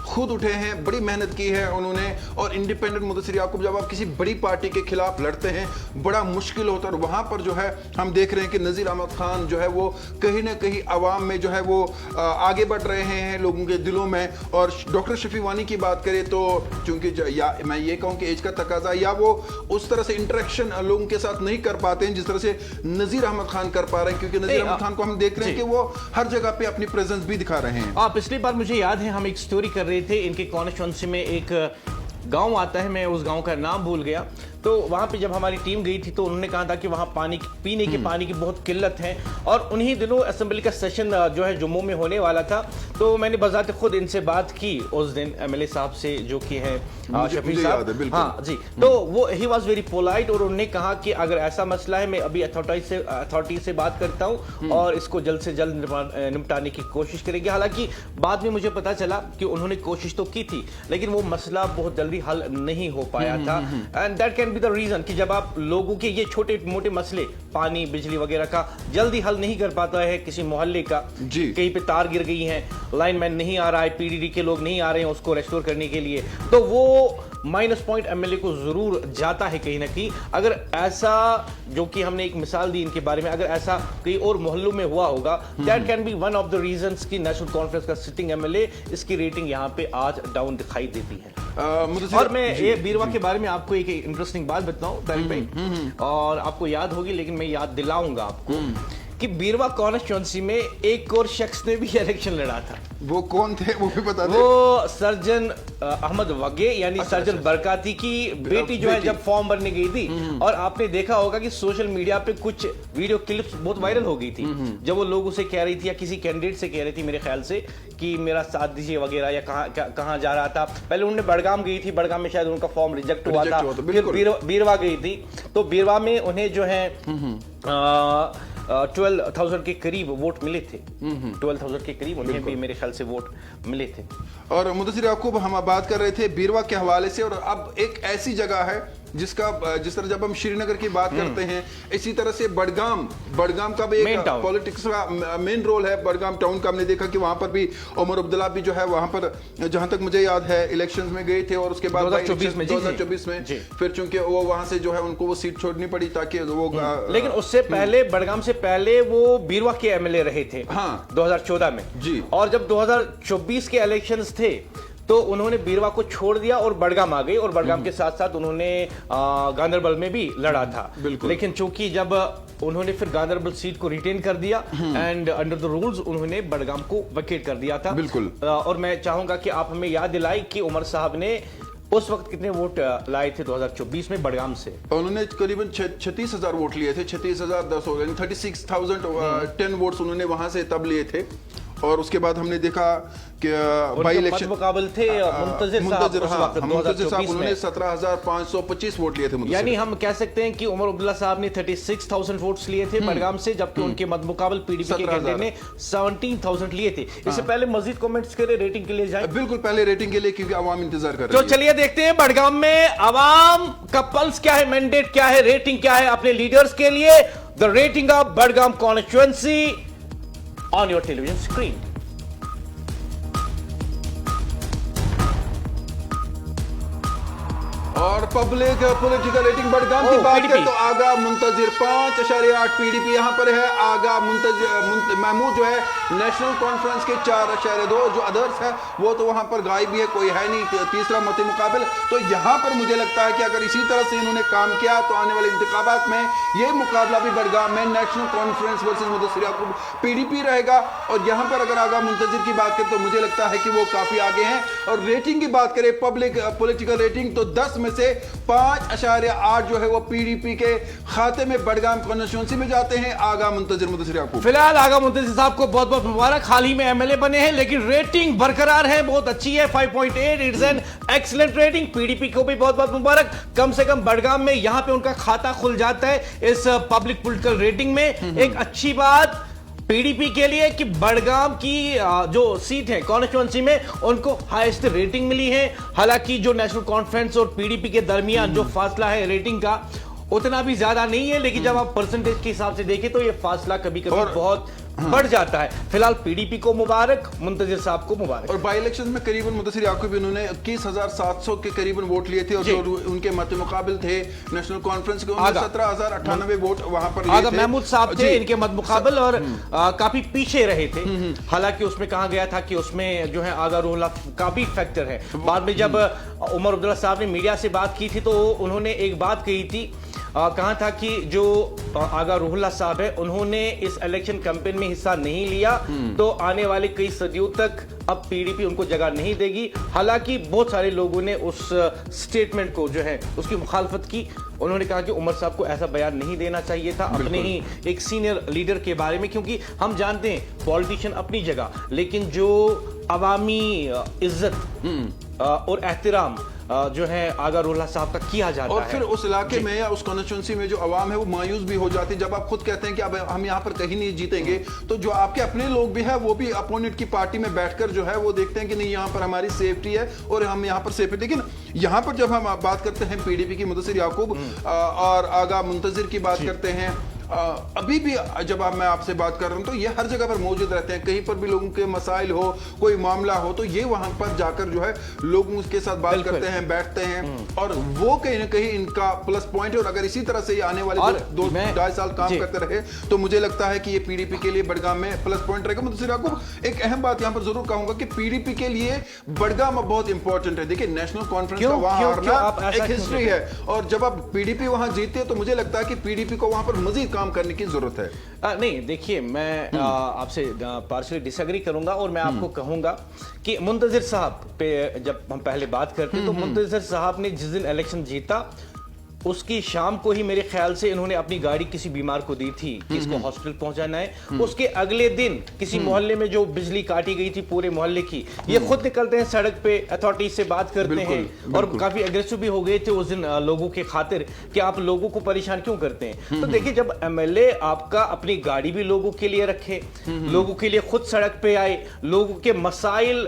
खुद उठे हैं, बड़ी मेहनत की है उन्होंने। और इंडिपेंडेंट मुदस्सिर याकूब, जब आप किसी बड़ी पार्टी के खिलाफ लड़ते हैं बड़ा मुश्किल होता है। और वहां पर जो है हम देख रहे हैं कि नजीर अहमद खान जो है वो कहीं ना कहीं आवाम में जो है वो आगे बढ़ रहे हैं लोगों के दिलों में। और डॉक्टर शफी वानी की बात करें तो चूंकि या मैं ये कहूं कि एज का तकाजा, या वो उस तरह से इंटरेक्शन लोगों के साथ नहीं कर पाते हैं जिस तरह से नजीर अहमद खान कर पा रहे हैं, क्योंकि नजीर अहमद खान को हम देख रहे हैं कि वो हर जगह पे अपनी प्रेजेंस भी दिखा रहे हैं। पिछली बार मुझे याद है हम एक स्टोरी कर रहे थे, इनके कॉन्स्टिट्यूएंसी में एक गांव आता है, मैं उस गांव का नाम भूल गया। तो वहां पे जब हमारी टीम गई थी तो उन्होंने कहा था कि वहां पीने के पानी की बहुत किल्लत है। और उन्हीं दिनों असेंबली का सेशन जो है जम्मू में होने वाला था। तो मैंने बजाते खुद इनसे बात की उस दिन एमएलए साहब से जो कि है शफी साहब। हाँ जी। तो वो ही वाज वेरी पोलाइट और उन्होंने कहा कि अगर ऐसा मसला है मैं अभी अथॉरिटी से बात करता हूँ और इसको जल्द से जल्द निपटाने की कोशिश करेंगे। हालांकि बाद में मुझे पता चला कि उन्होंने कोशिश तो की थी लेकिन वो मसला बहुत जल्दी हल नहीं हो पाया था। And that can be the reason कि जब आप लोगों के ये छोटे मोटे मसले, पानी बिजली वगैरह का जल्दी हल नहीं कर पाता है, किसी मोहल्ले का कहीं पे तार गिर गई है, लाइनमैन नहीं आ रहा है, पीडीडी के लोग नहीं आ रहे हैं उसको रेस्टोर करने के लिए, तो वो माइनस पॉइंट एमएलए को जरूर जाता है कहीं ना कहीं। अगर ऐसा, जो कि हमने एक मिसाल दी इनके बारे में, अगर ऐसा कहीं और मोहल्लों में हुआ होगा, that can B one of the reasons कि नेशनल कॉन्फ्रेंस का सिटिंग एमएलए इसकी रेटिंग यहाँ पे आज डाउन दिखाई देती है। और मैं ये बीरवा के बारे में आपको एक इंटरेस्टिंग इंटरेस्टिंग बात बताऊं तारिक भाई, और आपको याद होगी लेकिन मैं याद दिलाऊंगा आपको कि बीरवा कॉन्स्टिट्यूंसी में एक और शख्स ने भी इलेक्शन लड़ा था। वो कौन थे वो भी बता दें। वो सर्जन अहमद वगे यानी सर्जन बरकाती की बेटी जो है जब फॉर्म भरने गई थी, और आपने देखा होगा कि सोशल मीडिया पे कुछ वीडियो क्लिप्स बहुत वायरल हो गई थी जब वो लोगों से कह रही थी या किसी कैंडिडेट से कह रही थी मेरे ख्याल से कि मेरा साथ दीजिए वगैरह, या कहाँ जा रहा था। पहले उन्होंने बड़गाम गई थी, बड़गाम में शायद उनका फॉर्म रिजेक्ट हुआ था, फिर बीरवा गई थी, तो बीरवा में उन्हें जो है 12,000 के करीब वोट मिले थे। 12,000 के करीब उन्हें भी मेरे ख्याल से वोट मिले थे। और मुदस्सिर याकूब, हम बात कर रहे थे बीरवा के हवाले से, और अब एक ऐसी जगह है जिसका जिस तरह जब हम श्रीनगर की बात करते हैं, इसी तरह से बड़गाम का भी एक पॉलिटिक्स का मेन रोल है। बड़गाम टाउन का हमने देखा कि वहां पर भी उमर अब्दुल्ला भी जो है वहां पर, जहां तक मुझे याद है, इलेक्शंस में गए थे, और उसके बाद 2024 में फिर चूंकि वो वहां से जो है उनको वो सीट छोड़नी पड़ी ताकि वो लेकिन उससे पहले बड़गाम से पहले वो बीरवा के एमएलए रहे थे 2014 में जी। और जब 2024 के इलेक्शंस थे तो उन्होंने बीरवा को छोड़ दिया और बड़गाम आ गए, और बड़गाम के साथ साथ उन्होंने गांधरबल में भी लड़ा था। लेकिन चूंकि जब उन्होंने फिर गांधरबल सीट को रिटेन कर दिया एंड अंडर द रूल्स उन्होंने बड़गाम को वैकेट कर दिया था। बिल्कुल। और मैं चाहूंगा कि आप हमें याद दिलाएं कि उमर साहब ने उस वक्त कितने वोट लाए थे 2024 में बड़गाम से? उन्होंने करीबन 36,000 वोट लिए थे, 36,10 36,010 वोट्स उन्होंने वहां से तब लिए थे। और उसके बाद हमने देखा कि बाई इलेक्शन मुकाबल थे मुंतजिर साहब, उन्होंने 17,525 वोट लिए थे। यानी हम कह सकते हैं कि उमर अब्दुल्ला साहब ने 36,000 वोट्स लिए थे बड़गाम से, जबकि उनके मदमुकाबल पीडीपी के कैंडिडेट ने 17,000 लिए थे। इससे पहले मजीद कमेंट्स करें, रेटिंग के लिए जाए। बिल्कुल, पहले रेटिंग के लिए, क्योंकि आवाम इंतजार कर रही है। तो चलिए देखते हैं बड़गाम में आवाम का पल्स क्या है, मैंडेट क्या है, रेटिंग क्या है अपने लीडर्स के लिए। The rating of Budgam constituency on your television screen. और पब्लिक पॉलिटिकल रेटिंग बड़गाम की बात करें तो आगा मुंतजिर 5.8 पीडीपी यहाँ पर है। आगा महमूद जो है नेशनल कॉन्फ्रेंस के 4.2, जो अदर्स है वो तो वहां पर गायब भी है, कोई है नहीं, तीसरा मत मुकाबिल। तो यहाँ पर मुझे लगता है कि अगर इसी तरह से इन्होंने काम किया तो आने वाले इंतखाबात में ये मुकाबला भी बड़गाम में नेशनल कॉन्फ्रेंस वर्सेस मुदस्सिर याकूब पीडीपी रहेगा। और यहाँ पर अगर आगा मुंतजिर की बात करें तो मुझे लगता है कि वो काफी आगे हैं। और रेटिंग की बात करें पब्लिक पॉलिटिकल रेटिंग तो 10 में से 5.8 जो है वो पीडीपी के खाते में बड़गाम कॉन्स्टिट्यूएंसी में जाते हैं। आगा मुंतजिर याकूब। फिलहाल आगा मुंतजिर साहब को बहुत बहुत मुबारक, हाल ही में एमएलए बने हैं, लेकिन रेटिंग बरकरार है, बहुत अच्छी है, 5.8। It's an excellent rating. PDP को भी बहुत बहुत मुबारक, कम से कम बड़गाम में यहां पे उनका खाता खुल जाता है इस पब्लिक पॉलिटिकल रेटिंग में। एक अच्छी बात पीडीपी के लिए कि बड़गाम की जो सीट है कॉन्स्टिट्यूएंसी में उनको हाईएस्ट रेटिंग मिली है। हालांकि जो नेशनल कॉन्फ्रेंस और पीडीपी के दरमियान जो फासला है रेटिंग का उतना भी ज्यादा नहीं है, लेकिन जब आप परसेंटेज के हिसाब से देखें तो ये फासला कभी कभी बहुत बढ़ जाता है। फिलहाल पीडीपी को मुबारक, मुंतजिर साहब को मुबारक। और बाई इलेक्शन में करीबन मुदस्सिर याकूब इन्होंने 21,700 के करीबन वोट लिए थे, और जो उनके मत मुकाबिल थे नेशनल कॉन्फ्रेंस के 17,098 वोट वहां पर लिए थे। महमूद साहब थे इनके मत मुकाबिल, और काफी पीछे रहे थे। हालांकि उसमें कहा गया था कि उसमें जो है आगा रूहुल्लाह का भी फैक्टर है। बाद में जब उमर अब्दुल्ला साहब ने मीडिया से बात की थी तो उन्होंने एक बात कही थी, कहा था कि जो आगा रूहुल्लाह साहब है उन्होंने इस इलेक्शन कैंपेन में हिस्सा नहीं लिया तो आने वाले कई सदियों तक अब पीडीपी उनको जगह नहीं देगी। हालांकि बहुत सारे लोगों ने उस स्टेटमेंट को जो है उसकी मुखालफत की। उन्होंने कहा कि उमर साहब को ऐसा बयान नहीं देना चाहिए था अपने ही एक सीनियर लीडर के बारे में, क्योंकि हम जानते हैं पॉलिटिशियन अपनी जगह, लेकिन जो अवामी इज्जत और एहतराम जो है आगा रूहुल्लाह साहब का किया जाता है। और फिर उस इलाके में या उस कॉन्स्टिट्यूएंसी में जो अवाम है वो मायूस भी हो जाती है जब आप खुद कहते हैं कि अब हम यहाँ पर कहीं नहीं जीतेंगे। तो जो आपके अपने लोग भी हैं वो भी अपोनेंट की पार्टी में बैठकर जो है वो देखते हैं कि नहीं यहाँ पर हमारी सेफ्टी है और हम यहाँ पर सेफ है। लेकिन यहाँ पर जब हम बात करते हैं पीडीपी की मुदस्सिर याकूब और आगा मुंतजिर की बात करते हैं अभी भी जब मैं आपसे बात कर रहा हूं तो ये हर जगह पर मौजूद रहते हैं। कहीं पर भी लोगों के मसाइल हो, कोई मामला हो, तो ये वहां पर जाकर जो है लोगों के साथ बात करते हैं, बैठते हैं, और वो कहीं ना कहीं इनका प्लस पॉइंट है। और अगर इसी तरह से ये आने वाले 2-2.5 साल काम करते रहे तो मुझे लगता है कि ये पीडीपी के लिए बड़गाम में प्लस पॉइंट रहेगा। मुदस्सिर याकूब, एक अहम बात यहां पर जरूर कहूंगा कि पीडीपी के लिए बड़गाम बहुत इंपॉर्टेंट है। देखिए, नेशनल कॉन्फ्रेंस का वहां हारना एक हिस्ट्री है, और जब आप पीडीपी वहां जीतते हैं तो मुझे लगता है कि पीडीपी को वहां पर मजीद काम करने की जरूरत है। नहीं, देखिए, मैं आपसे पार्शली डिसएग्री करूंगा और मैं आपको कहूंगा कि मुंतजिर साहब पे जब हम पहले बात करते तो मुंतजिर साहब ने जिस दिन इलेक्शन जीता उसकी शाम को ही मेरे ख्याल से इन्होंने अपनी गाड़ी किसी बीमार को दी थी कि इसको हॉस्पिटल पहुंचाना है। उसके अगले दिन किसी मोहल्ले में जो बिजली काटी गई थी पूरे मोहल्ले की, ये खुद निकलते हैं सड़क पे, अथॉरिटी से बात करते हैं और काफी एग्रेसिव भी हो गए थे उस दिन लोगों के खातिर कि आप लोगों को परेशान क्यों करते हैं। तो देखिए, जब एमएलए आपका अपनी गाड़ी भी लोगों के लिए रखे, लोगों के लिए खुद सड़क पे आए, लोगों के मसाइल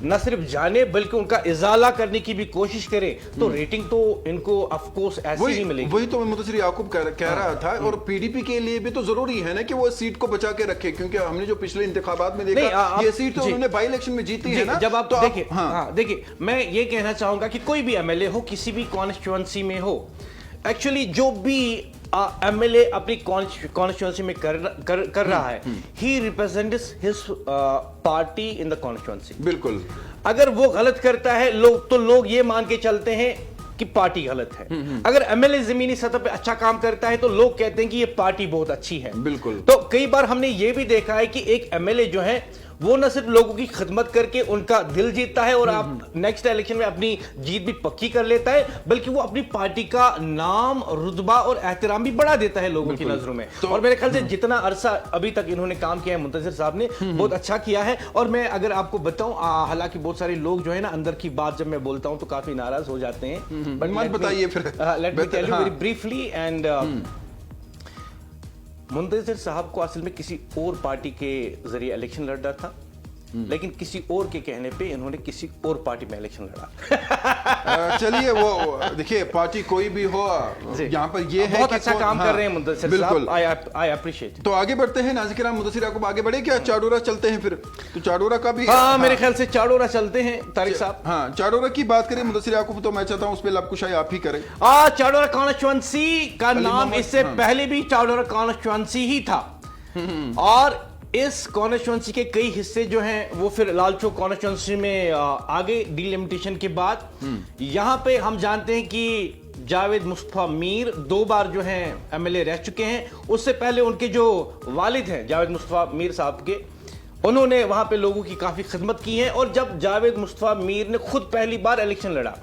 न सिर्फ जाने बल्कि उनका इजाला करने की भी कोशिश करें, तो रेटिंग तो इनको ऑफ कोर्स ऐसी ही मिलेगी। वही तो मैं मुदस्सिर याकूब कह रहा था। और पीडीपी के लिए भी तो जरूरी है ना कि वो सीट को बचा के रखे, क्योंकि हमने जो पिछले इंतखाबात में देखा ये सीट तो उन्होंने बाई इलेक्शन में जीती है ना। जब आप तो देखिए, देखिए, मैं ये कहना चाहूंगा कि कोई भी एमएलए हो, किसी भी कॉन्स्टिट्यूएंसी में हो, एक्चुअली जो भी एमएलए अपनी कॉन्स्टिट्यूएंसी में कर रहा है, ही represents his party in the constituency. बिल्कुल। अगर वो गलत करता है तो लोग ये मान के चलते हैं कि पार्टी गलत है। अगर एमएलए जमीनी सतह पे अच्छा काम करता है तो लोग कहते हैं कि ये पार्टी बहुत अच्छी है। बिल्कुल। तो कई बार हमने ये भी देखा है कि एक एमएलए जो है वो न सिर्फ लोगों की खिदमत करके उनका दिल जीतता है और आप नेक्स्ट इलेक्शन में अपनी जीत भी पक्की कर लेता है, बल्कि वो अपनी पार्टी का नाम, रुतबा और एहतराम भी बढ़ा देता है लोगों की नजरों में। और मेरे ख्याल से जितना अरसा अभी तक इन्होंने काम किया है मुंतजिर साहब ने, बहुत अच्छा किया है। और मैं अगर आपको बताऊं, हालांकि बहुत सारे लोग जो है ना अंदर की बात जब मैं बोलता हूं तो काफी नाराज हो जाते हैं, बट बताइए फिर। Let me tell you very briefly. And Muntazir sahab को असल में किसी और पार्टी के जरिए इलेक्शन लड़ रहा था, लेकिन किसी और के कहने पे इन्होंने किसी और पार्टी में इलेक्शन लड़ा। चलिए, वो देखिए, पार्टी कोई भी हो, यहाँ पर ये है बहुत कि अच्छा काम कर रहे हैं मुंतजिर साहब, आई अप्रिशिएट। तो आगे बढ़ते हैं नाज़िर मुदस्सिर याकूब, आगे बढ़े क्या? चाडोरा चलते हैं फिर, तो चाडोरा का भी मेरे ख्याल से चाडोरा चलते हैं तारिक साहब। हाँ, चाडोरा की बात करें मुदस्सिर याकूब, तो मैं चाहता हूँ उस पर लबकुशाई आप ही करें। चाडोरा कॉन्स्टिट्यूएंसी का नाम इससे पहले भी चाडोरा कॉन्स्टिट्यूएंसी ही था, और इस कॉन्स्टिट्यूएंसी के कई हिस्से जो हैं वो फिर लाल चौक कॉन्स्टिट्यूएंसी में आगे डिलिमिटेशन के बाद यहां पे हम जानते हैं कि जावेद मुस्तफा मीर 2 बार जो हैं एमएलए रह चुके हैं। उससे पहले उनके जो वालिद हैं जावेद मुस्तफा मीर साहब के, उन्होंने वहां पे लोगों की काफी खिदमत की है। और जब जावेद मुस्तफा मीर ने खुद पहली बार इलेक्शन लड़ा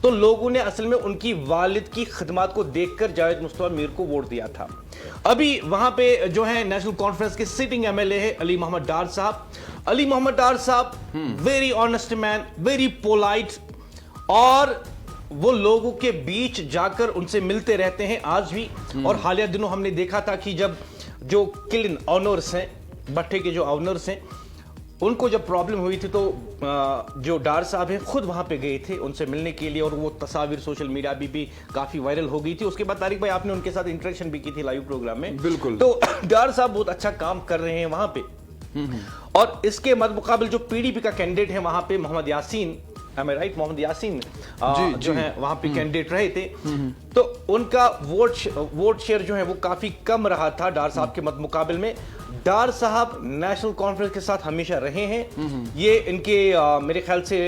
तो लोगों ने असल में उनकी वालिद की खिदमत को देखकर जावेद मुस्तफा मीर को वोट दिया था। अभी वहां पे जो है नेशनल कॉन्फ्रेंस के सिटिंग एमएलए है अली मोहम्मद डार साहब। अली मोहम्मद डार साहब very honest man, very polite, और वो लोगों के बीच जाकर उनसे मिलते रहते हैं आज भी। और हालिया दिनों हमने देखा था कि जब जो किलिन ऑनर्स हैं, भट्टे के जो ऑनर्स हैं, उनको जब प्रॉब्लम हुई थी तो जो डार साहब हैं खुद वहां पे गए थे उनसे मिलने के लिए, और वो तस्वीर सोशल मीडिया भी काफी वायरल हो गई थी। उसके बाद तारिक भाई आपने उनके साथ इंटरेक्शन भी की थी लाइव प्रोग्राम में। बिल्कुल। तो डार साहब बहुत अच्छा काम कर रहे हैं वहां पे। और इसके मद्देमुकाबिल जो पीडीपी का कैंडिडेट है वहां पे मोहम्मद यासीन, मोहम्मद यासीन जो है वहां पे कैंडिडेट रहे थे, तो उनका वोट शेयर जो है वो काफी कम रहा था डार साहब के मद्देमुकाबिल में। डार साहब नेशनल कॉन्फ्रेंस के साथ हमेशा रहे हैं। ये इनके मेरे ख्याल से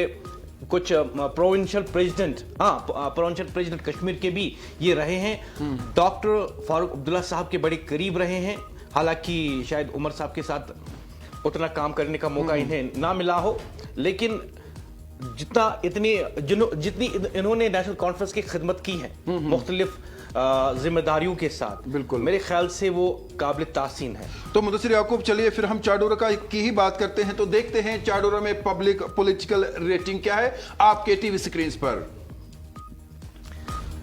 कुछ प्रोविंशियल प्रेसिडेंट कश्मीर के भी ये रहे हैं। डॉक्टर फारूक अब्दुल्ला साहब के बड़े करीब रहे हैं। हालांकि शायद उमर साहब के साथ उतना काम करने का मौका इन्हें ना मिला हो, लेकिन जितनी इन्होंने नेशनल कॉन्फ्रेंस की खिदमत की है मुख्तलिफ जिम्मेदारियों के साथ, बिल्कुल मेरे ख्याल से वो काबिल तासीन है। तो मुदस्सिर याकूब, चलिए फिर हम चाडोरा की ही बात करते हैं। तो देखते हैं चाडोरा में पब्लिक पॉलिटिकल रेटिंग क्या है आपके टीवी स्क्रीन पर।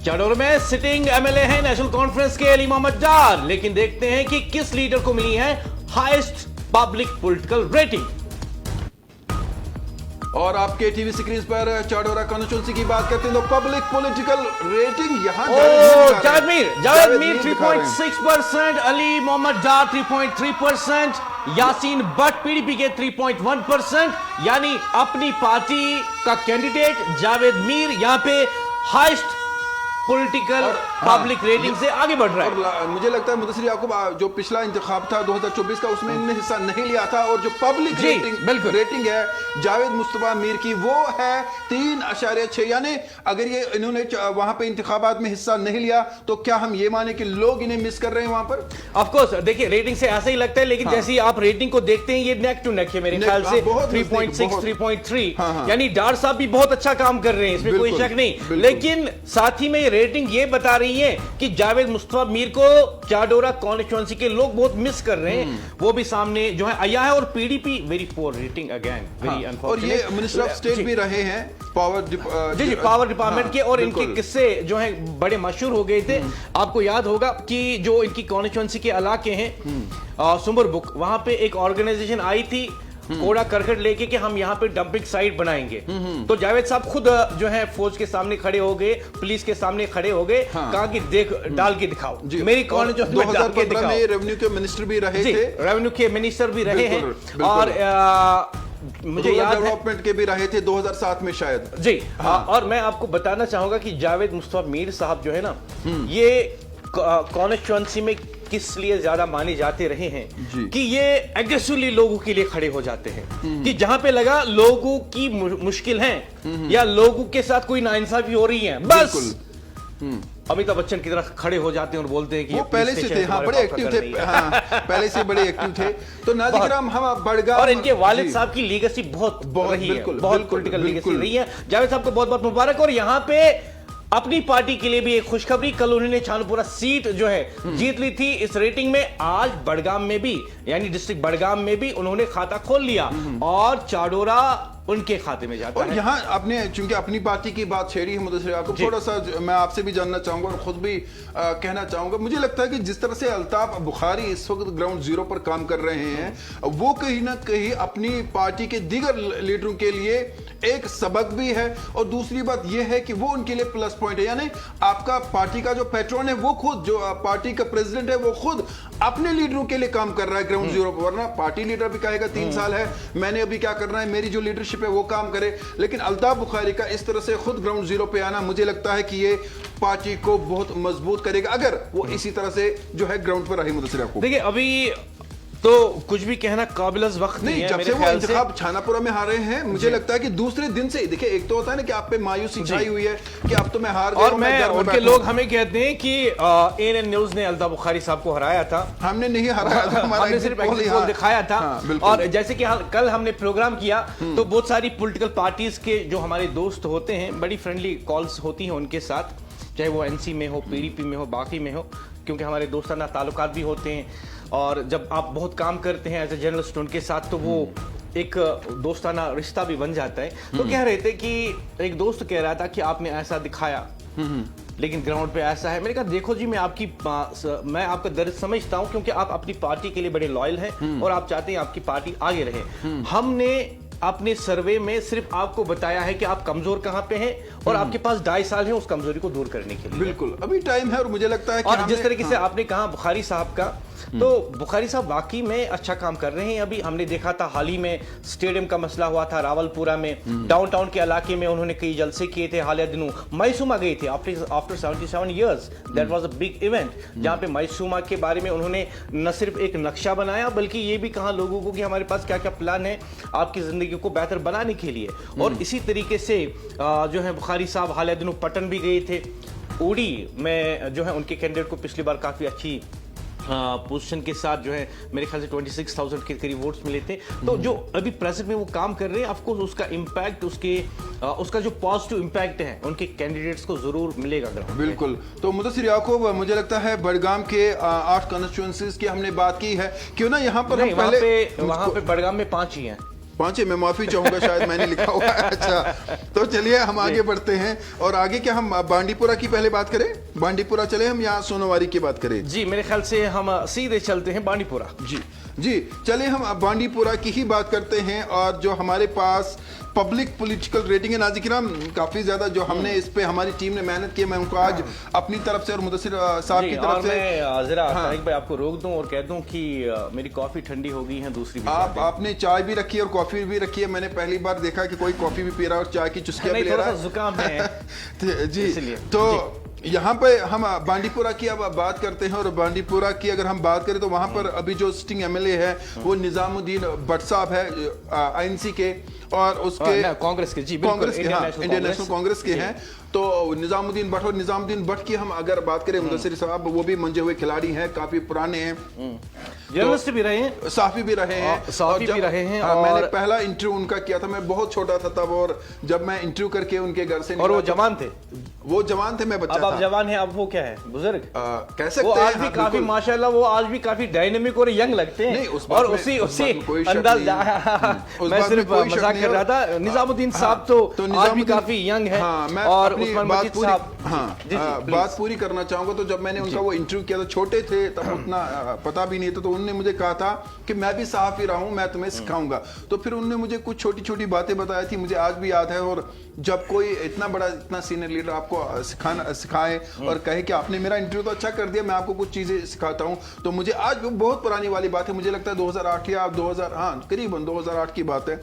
चाडोरा में सिटिंग एमएलए है नेशनल कॉन्फ्रेंस के अली मोहम्मद डार, लेकिन देखते हैं कि किस लीडर को मिली है हाईएस्ट पब्लिक पॉलिटिकल रेटिंग। और आपके टीवी स्क्रीन पर चाडोरा कॉन्स्टिट्यूंसी की बात करते हैं तो पब्लिक पॉलिटिकल रेटिंग यहाँ जावेद मीर 3.6%, अली मोहम्मद डार 3.3%, यासीन भट्ट पीडीपी के 3.1%, यानी अपनी पार्टी का कैंडिडेट जावेद मीर यहाँ पे हाईएस्ट पॉलिटिकल पब्लिक रेटिंग से आगे बढ़ रहा है। और मुझे लगता है मुदस्सिर याकूब जो पिछला इंतखाब था 2024 का उसमें इन्होंने हिस्सा नहीं लिया था और जो पब्लिक रेटिंग है जावेद मुस्तफा मीर की वो है 3.6, यानी अगर ये इन्होंने वहां पे इंतखाबात में हिस्सा नहीं लिया तो क्या हम ये माने कि लोग इन्हें मिस कर रहे हैं वहां पर? ऑफ कोर्स देखिए रेटिंग से ऐसा ही लगता है, लेकिन जैसे ही आप रेटिंग को देखते हैं ये नेक टू नेक है मेरे ख्याल से 3.6 3.3, यानी डार साहब भी बहुत अच्छा काम कर रहे हैं, इसमें कोई शक नहीं। लेकिन साथ ही में रेटिंग ये बता रही है कि जावेद मुस्तफा मीर को चाडोरा कॉन्स्टिट्यूएंसी के लोग बहुत मिस कर रहे हैं, वो भी सामने जो है आया है। और PDP very poor rating again, very unfortunate. और ये मिनिस्टर ऑफ स्टेट भी रहे हैं पावर डिपार्टमेंट के, और इनके किस्से जो है बड़े मशहूर हो गए थे। आपको याद होगा कि जो इनकी कॉन्स्टिट्यूएंसी के इलाके हैं सुमरबुक, वहां पे एक ऑर्गेनाइजेशन आई थी कूड़ा करकट लेके कि हम यहाँ पे डंपिंग साइट बनाएंगे, तो जावेद साहब खुद जो है फौज के सामने खड़े हो गए, पुलिस के सामने खड़े हो गए, कहा कि देख डाल के दिखाओ मेरी कॉलेज 2015 में रेवेन्यू के मिनिस्टर भी रहे थे, रेवेन्यू के मिनिस्टर भी रहे हैं, और मुझे याद है डेवलपमेंट के भी रहे थे 2007 में शायद जी। और मैं आपको बताना चाहूंगा कि जावेद मुस्तफा मीर साहब जो है ना, ये कॉन्स्टिट्यूएंसी में किस लिए ज्यादा माने जाते रहे हैं कि ये एग्रेसिवली लोगों के लिए खड़े हो जाते हैं, कि जहां पे लगा लोगों की मुश्किल है या लोगों के साथ कोई नाइंसाफी हो रही है, बस अमिताभ बच्चन की तरह खड़े हो जाते हैं और बोलते हैं कि वो पहले से थे, बड़े एक्टिव थे, पहले से बड़े एक्टिव थे। तो नाज़िर हम बड़गाम, और इनके वालिद साहब की लीगेसी बहुत रही है, बहुत पॉलिटिकल लीगेसी रही है। जावेद साहब को बहुत बहुत मुबारक। और यहाँ पे अपनी पार्टी के लिए भी एक खुशखबरी, कल उन्होंने छानपुरा सीट जो है जीत ली थी इस रेटिंग में। आज बड़गाम में भी, यानी डिस्ट्रिक्ट बड़गाम में भी उन्होंने खाता खोल लिया और चाडोरा उनके खाते में जाता है। यहाँ आपने चूंकि अपनी पार्टी की बात छेड़ी है मुदस्सिर याकूब, थोड़ा सा मैं आपसे भी जानना चाहूंगा और खुद भी कहना चाहूंगा, मुझे लगता है कि जिस तरह से अल्ताफ बुखारी इस वक्त ग्राउंड जीरो पर काम कर रहे हैं, वो कहीं ना कहीं अपनी पार्टी के दीगर लीडरों के लिए एक सबक भी है, और दूसरी बात यह है कि वो उनके लिए प्लस पॉइंट है। यानी आपका पार्टी का जो पैट्रन है वो खुद, जो पार्टी का प्रेसिडेंट है वो खुद अपने लीडरों के लिए काम कर रहा है ग्राउंड जीरो पर, वरना पार्टी लीडर भी कहेगा 3 साल है, मैंने अभी क्या करना है, मेरी जो लीडरशिप है वो काम करे। लेकिन अल्ताफ बुखारी का इस तरह से खुद ग्राउंड जीरो पे आना, मुझे लगता है कि ये पार्टी को बहुत मजबूत करेगा अगर वो इसी तरह से जो है ग्राउंड पर रही। मुदस्सिर याकूब, देखिए अभी तो कुछ भी कहना काबिल वक्त नहीं है। जब से वो इंतखाब छानापुरा में हारे हैं, मुझे लगता है कि दूसरे दिन से, देखिए एक तो होता है ना कि आप पे मायूसी छाई हुई है कि अब तो मैं हार गया, और मैं उनके लोग हमें कहते हैं कि एएनएन न्यूज ने अल्ताफ बुखारी साहब को हराया था। हमने नहीं हराया था, हमने सिर्फ एग्जिट दिखाया था। और जैसे कि कल हमने प्रोग्राम किया तो बहुत सारी पॉलिटिकल पार्टीज के जो हमारे दोस्त होते हैं, बड़ी फ्रेंडली कॉल्स होती हैं उनके साथ, चाहे वो एनसी में हो, पीडीपी में हो, बाकी में हो, क्योंकि हमारे दोस्ताना ताल्लुकात भी होते हैं। और जब आप बहुत काम करते हैं एज ए जर्नलिस्ट उनके साथ, तो वो एक दोस्ताना रिश्ता भी बन जाता है। तो कह रहे थे कि एक दोस्त कह रहा था कि आपने ऐसा दिखाया लेकिन ग्राउंड पे ऐसा है। मैंने कहा देखो जी, मैं आपका दर्द समझता हूं, क्योंकि आप अपनी पार्टी के लिए बड़े लॉयल हैं और आप चाहते हैं आपकी पार्टी आगे रहे। हमने अपने सर्वे में सिर्फ आपको बताया है कि आप कमजोर कहां पे हैं और आपके पास 2.5 साल है उस कमजोरी को दूर करने के लिए। बिल्कुल अभी टाइम है, और मुझे लगता है कि और जिस तरीके से आपने कहा बुखारी साहब का, तो बुखारी साहब वाकई में अच्छा काम कर रहे हैं। अभी हमने देखा था हाल ही में स्टेडियम का मसला हुआ था रावलपुरा में, डाउनटाउन के इलाके में उन्होंने कई जलसे किए थे। हालिया दिनों मैसूमा गए थे after 77 years, that was a big event, जहां पे मैसूमा के बारे में उन्होंने न सिर्फ एक नक्शा बनाया बल्कि ये भी कहा लोगों को कि हमारे पास क्या क्या प्लान है आपकी जिंदगी को बेहतर बनाने के लिए। और इसी तरीके से जो है बुखारी साहब हालिया दिनों पटन भी गए थे। उड़ी में जो है उनके कैंडिडेट को पिछली बार काफी अच्छी पोजीशन के साथ जो है मेरे ख्याल से 26,000 के करीब वोट्स मिले थे। तो जो अभी प्रेजेंट में वो काम कर रहे हैं, ऑफ कोर्स उसका इम्पैक्ट, उसका जो पॉजिटिव इम्पैक्ट है उनके कैंडिडेट्स को जरूर मिलेगा। बिल्कुल। तो मुदस्सिर याकूब, मुझे लगता है बड़गाम के 8 कॉन्स्टिट्यूएंसीज की हमने बात की है, क्यों ना यहाँ पर वहां पे बड़गाम में 5 ही हैं। 5 मैं माफी चाहूंगा, शायद मैंने लिखा हुआ है। अच्छा, तो चलिए हम आगे बढ़ते हैं, और आगे क्या हम बांडीपुरा की पहले बात करें? बांडीपुरा चले हम, यहाँ सोनवारी की बात करें। जी मेरे ख्याल से हम सीधे चलते हैं बांडीपुरा। जी चलिए हम बांडीपुरा की ही बात करते हैं। और जो हमारे पास पब्लिक पॉलिटिकल रेटिंग है नाज़िकिराम, काफी ज्यादा जो हमने इस पे हमारी टीम ने मेहनत की, मैं उनको आज अपनी तरफ से और मुदस्सिर साहब की तरफ से मैं जरा तारिक भाई आपको रोक दूं और कह दूं कि मेरी कॉफी ठंडी हो गई है। दूसरी आपने चाय भी रखी है और कॉफी भी रखी है। मैंने पहली बार देखा कि कोई कॉफी भी पी रहा है और चाय की चुस्कियां भी ले रहा है। जुकाम है जी तो यहाँ पे हम बांडीपुरा की अब बात करते हैं। और बांडीपुरा की अगर हम बात करें तो वहां पर अभी जो सिटिंग एमएलए है वो निजामुद्दीन भट्ट साहब है आईएनसी के, और उसके कांग्रेस के, जी कांग्रेस के, हाँ इंडियन नेशनल कांग्रेस के हैं। तो निजामुद्दीन भट्ट, और निजामुद्दीन भट्ट की हम अगर बात करें, मुदस्सिर साहब वो भी मंजे हुए खिलाड़ी हैं, काफी पुराने हैं, जर्नलिस्ट भी रहे हैं, साफी भी रहे हैं, साफी भी रहे हैं। और मैंने पहला इंटरव्यू उनका किया था, मैं बहुत छोटा था तब, और जब मैं इंटरव्यू करके उनके घर से, और वो जवान थे, मैं बच्चा था। अब आप जवान हैं, अब वो क्या है, बुजुर्ग कह सकते हैं। वो आज भी काफी माशाल्लाह, वो आज भी काफी डायनेमिक और यंग लगते हैं। और उसी अंदाज, मैं सिर्फ मजाक कर रहा था। निजामुद्दीन साहब तो आज भी काफी यंग है। और उस्मान मजीद साहब, बात पूरी करना चाहूंगा। तो जब मैंने उनका वो इंटरव्यू किया था, छोटे थे तब, उतना पता भी नहीं था, तो उन्होंने मुझे कहा था कि मैं भी सहाफी रहा हूं, मैं तुम्हें सिखाऊंगा। तो फिर उन्होंने मुझे कुछ छोटी छोटी बातें बताई थी, मुझे आज भी याद है। और जब कोई इतना बड़ा, इतना सीनियर लीडर आपको सिखाए और कहे कि आपने मेरा इंटरव्यू तो अच्छा कर दिया, मैं आपको कुछ चीजें सिखाता हूं, तो मुझे आज भी बहुत पुरानी वाली बात है, मुझे लगता है 2008 या 2000, हाँ करीबन 2008 की बात है।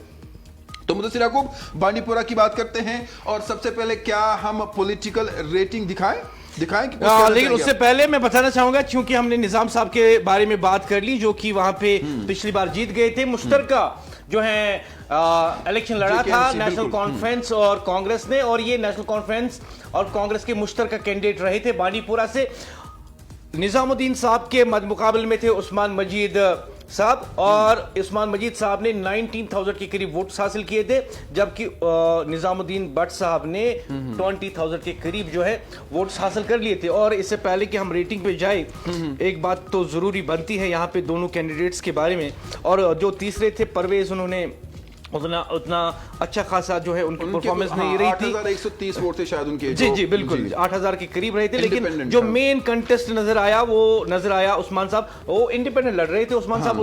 तो मुदस्सिर याकूब, बांडीपुरा की बात करते हैं। और सबसे पहले क्या हम पॉलिटिकल रेटिंग दिखाएं कि लेकिन उससे पहले मैं बताना चाहूंगा, क्योंकि हमने निजाम साहब के बारे में बात कर ली, जो कि वहां पे पिछली बार जीत गए थे। मुश्तरका जो है इलेक्शन लड़ा था नेशनल कॉन्फ्रेंस और कांग्रेस ने, और ये नेशनल कॉन्फ्रेंस और कांग्रेस के मुश्तरका कैंडिडेट रहे थे बांडीपुरा से। निजामुद्दीन साहब के मद मुकाबले में थे उस्मान मजीद साहब, और उस्मान मजीद साहब ने 19,000 के करीब वोट्स हासिल किए थे, जबकि निजामुद्दीन भट्ट साहब ने 20,000 के करीब जो है वोट्स हासिल कर लिए थे। और इससे पहले कि हम रेटिंग पे जाए, एक बात तो जरूरी बनती है यहाँ पे दोनों कैंडिडेट्स के बारे में। और जो तीसरे थे परवेज, उन्होंने उतना अच्छा खासा जो है उनकी परफॉर्मेंस नहीं रही थी। 8,130 वोट थे शायद उनके। जी बिल्कुल 8,000 के करीब रहे थे। लेकिन जो मेन कंटेस्ट नजर आया उस्मान साहब, वो इंडिपेंडेंट लड़ रहे थे। उस्मान साहब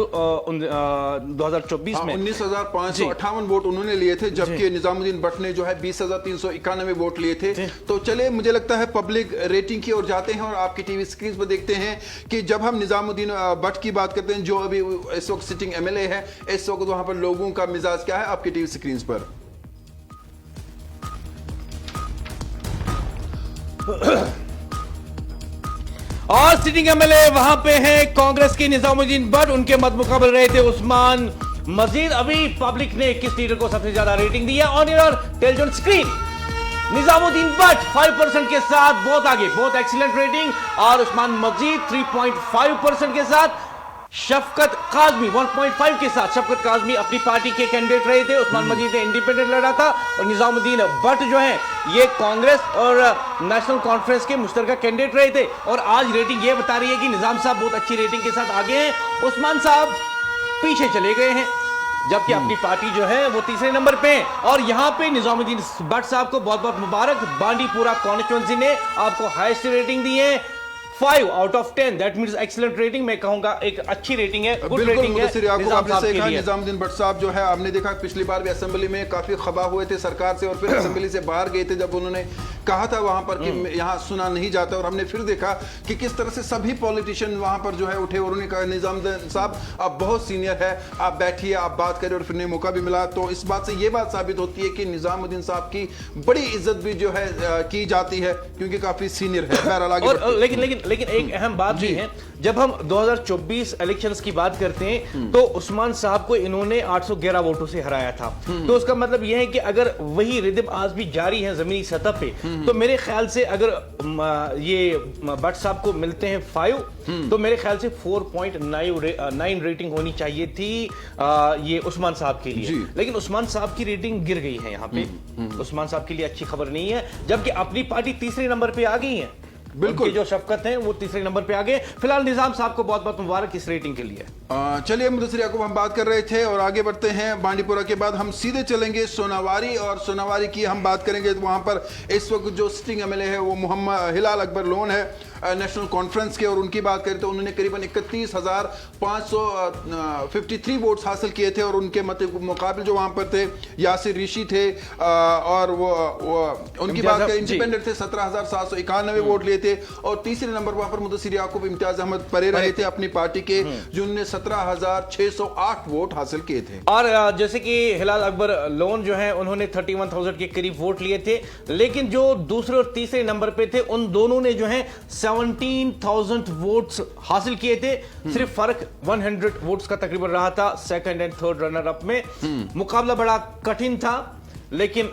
2024 में 19,558 वोट उन्होंने लिए थे, जबकि निजामुद्दीन भट्ट ने जो है 20,391 वोट लिए थे। तो चले, मुझे लगता है पब्लिक रेटिंग की ओर जाते हैं और आपकी टीवी स्क्रीन पर देखते हैं कि जब हम निजामुद्दीन भट्ट की बात करते हैं, जो अभी इस वक्त सिटिंग एमएलए है, इस वक्त वहां पर लोगों का मिजाज क्या है आपकी टीवी स्क्रीन पर। और सिटिंग एमएलए वहां पे हैं कांग्रेस के निजामुद्दीन भट्ट, उनके मत मुकाबले रहे थे उस्मान मजीद। अभी पब्लिक ने किस लीडर को सबसे ज्यादा रेटिंग दी है on your television screen? Nizamuddin Bhatt 5% के साथ बहुत आगे, बहुत एक्सीलेंट रेटिंग। और उस्मान मजीद 3.5% के साथ। शफकत काजमी 1.5 के साथ। शफकत काजमी अपनी पार्टी के कैंडिडेट रहे थे, उस्मान मजीद ने इंडिपेंडेंट लड़ा था, और निजामुद्दीन भट्ट जो है ये कांग्रेस और नेशनल कॉन्फ्रेंस के मुश्तरका कैंडिडेट रहे थे। और आज रेटिंग ये बता रही है कि निजाम साहब बहुत अच्छी रेटिंग के साथ आगे हैं, उस्मान साहब पीछे चले गए हैं, जबकि अपनी पार्टी जो है वो तीसरे नंबर पे है। और यहां पे निजामुद्दीन भट्ट साहब को बहुत बहुत मुबारक, बांडीपुरा कॉन्स्टिट्यूएंसी ने आपको हाईएस्ट रेटिंग दी है 5 out of 10, that means excellent rating. मैं कहूंगा एक अच्छी रेटिंग है, गुड रेटिंग है निजामुद्दीन भट्ट साहब जो है, आपने देखा पिछली बार भी असेंबली में काफी खबा हुए थे सरकार से, और फिर असेंबली से बाहर गए थे जब उन्होंने कहा था वहां पर कि यहाँ सुना नहीं जाता। और हमने फिर देखा कि किस तरह से सभी पॉलिटिशियन वहां पर जो है उठे और उन्होंने कहा निजामुद्दीन साहब आप बहुत सीनियर है, आप बैठिए, आप बात करें, और फिर मौका भी मिला। तो इस बात से ये बात साबित होती है कि निजामुद्दीन साहब की बड़ी इज्जत भी जो है की जाती है, क्योंकि काफी सीनियर है। लेकिन एक अहम बात भी है, जब हम 2024 इलेक्शंस की बात करते हैं तो उस्मान साहब को इन्होंने 811 वोटों से हराया था। तो उसका मतलब यह है कि अगर वही रिदम आज भी जारी है जमीनी सतह पे, तो मेरे ख्याल से अगर ये भट्ट साहब को मिलते हैं 5, तो मेरे ख्याल से 4.9 रेटिंग होनी चाहिए थी ये उस्मान साहब के लिए। लेकिन उस्मान साहब की रेटिंग गिर गई है यहाँ पे। उस्मान साहब के लिए अच्छी खबर नहीं है, जबकि अपनी पार्टी तीसरे नंबर पे आ गई है। बिल्कुल। उनके जो शफकत हैं वो तीसरे नंबर पे आ गए। फिलहाल निजाम साहब को बहुत बहुत मुबारक इस रेटिंग के लिए। चलिए मुदस्सिर याकूब, हम बात कर रहे थे और आगे बढ़ते हैं। बांडीपुरा के बाद हम सीधे चलेंगे सोनावारी, और सोनावारी की हम बात करेंगे तो वहां पर इस वक्त जो सिटिंग एमएलए है वो मोहम्मद हिलाल अकबर लोन है नेशनल कॉन्फ्रेंस के, और उनकी बात करें तो उन्होंने करीबन 31,553 वोट्स हासिल किए थे, और उनके मुकाबले जो वहां पर थे यासिर ऋषि थे, और वो उनकी बात करें इंडिपेंडेंट थे 17,791 वोट लिए थे, और तीसरे नंबर वहां पर मुदस्सिर याकूब इम्तियाज अहमद परे रहे थे अपनी पार्टी के, जिन्होंने 17,608 वोट हासिल किए थे। और जैसे कि हिलाल अकबर लोन जो है उन्होंने 31,000 के करीब वोट लिए थे, लेकिन जो दूसरे और तीसरे नंबर पे थे उन दोनों ने जो है 17,000 वोट्स हासिल किए थे। सिर्फ फर्क 100 वोट्स का तकरीबन रहा था second and third runner up में। मुकाबला बड़ा कठिन था, लेकिन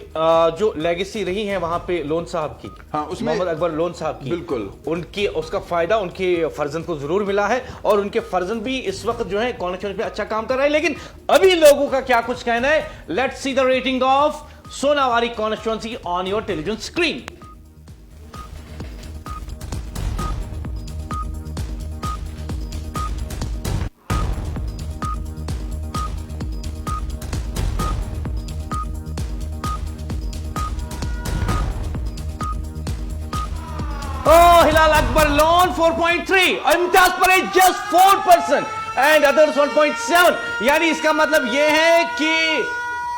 जो लेगेसी रही है वहां पे लोन साहब की, हाँ, उसमें मोहम्मद अकबर लोन साहब की, बिल्कुल उनकी उसका फायदा उनके फर्जंद को जरूर मिला है, और उनके फर्जंद भी इस वक्त जो है कॉन्फ्रेंस में अच्छा काम कर रहे हैं। लेकिन अभी लोगों का क्या कुछ कहना है, let's see the rating of Sonawari constituency on your television screen. Hilal Akbar loan 4.3, Imtiaz Perez just 4% and others 1.7। यानी इसका मतलब यह है कि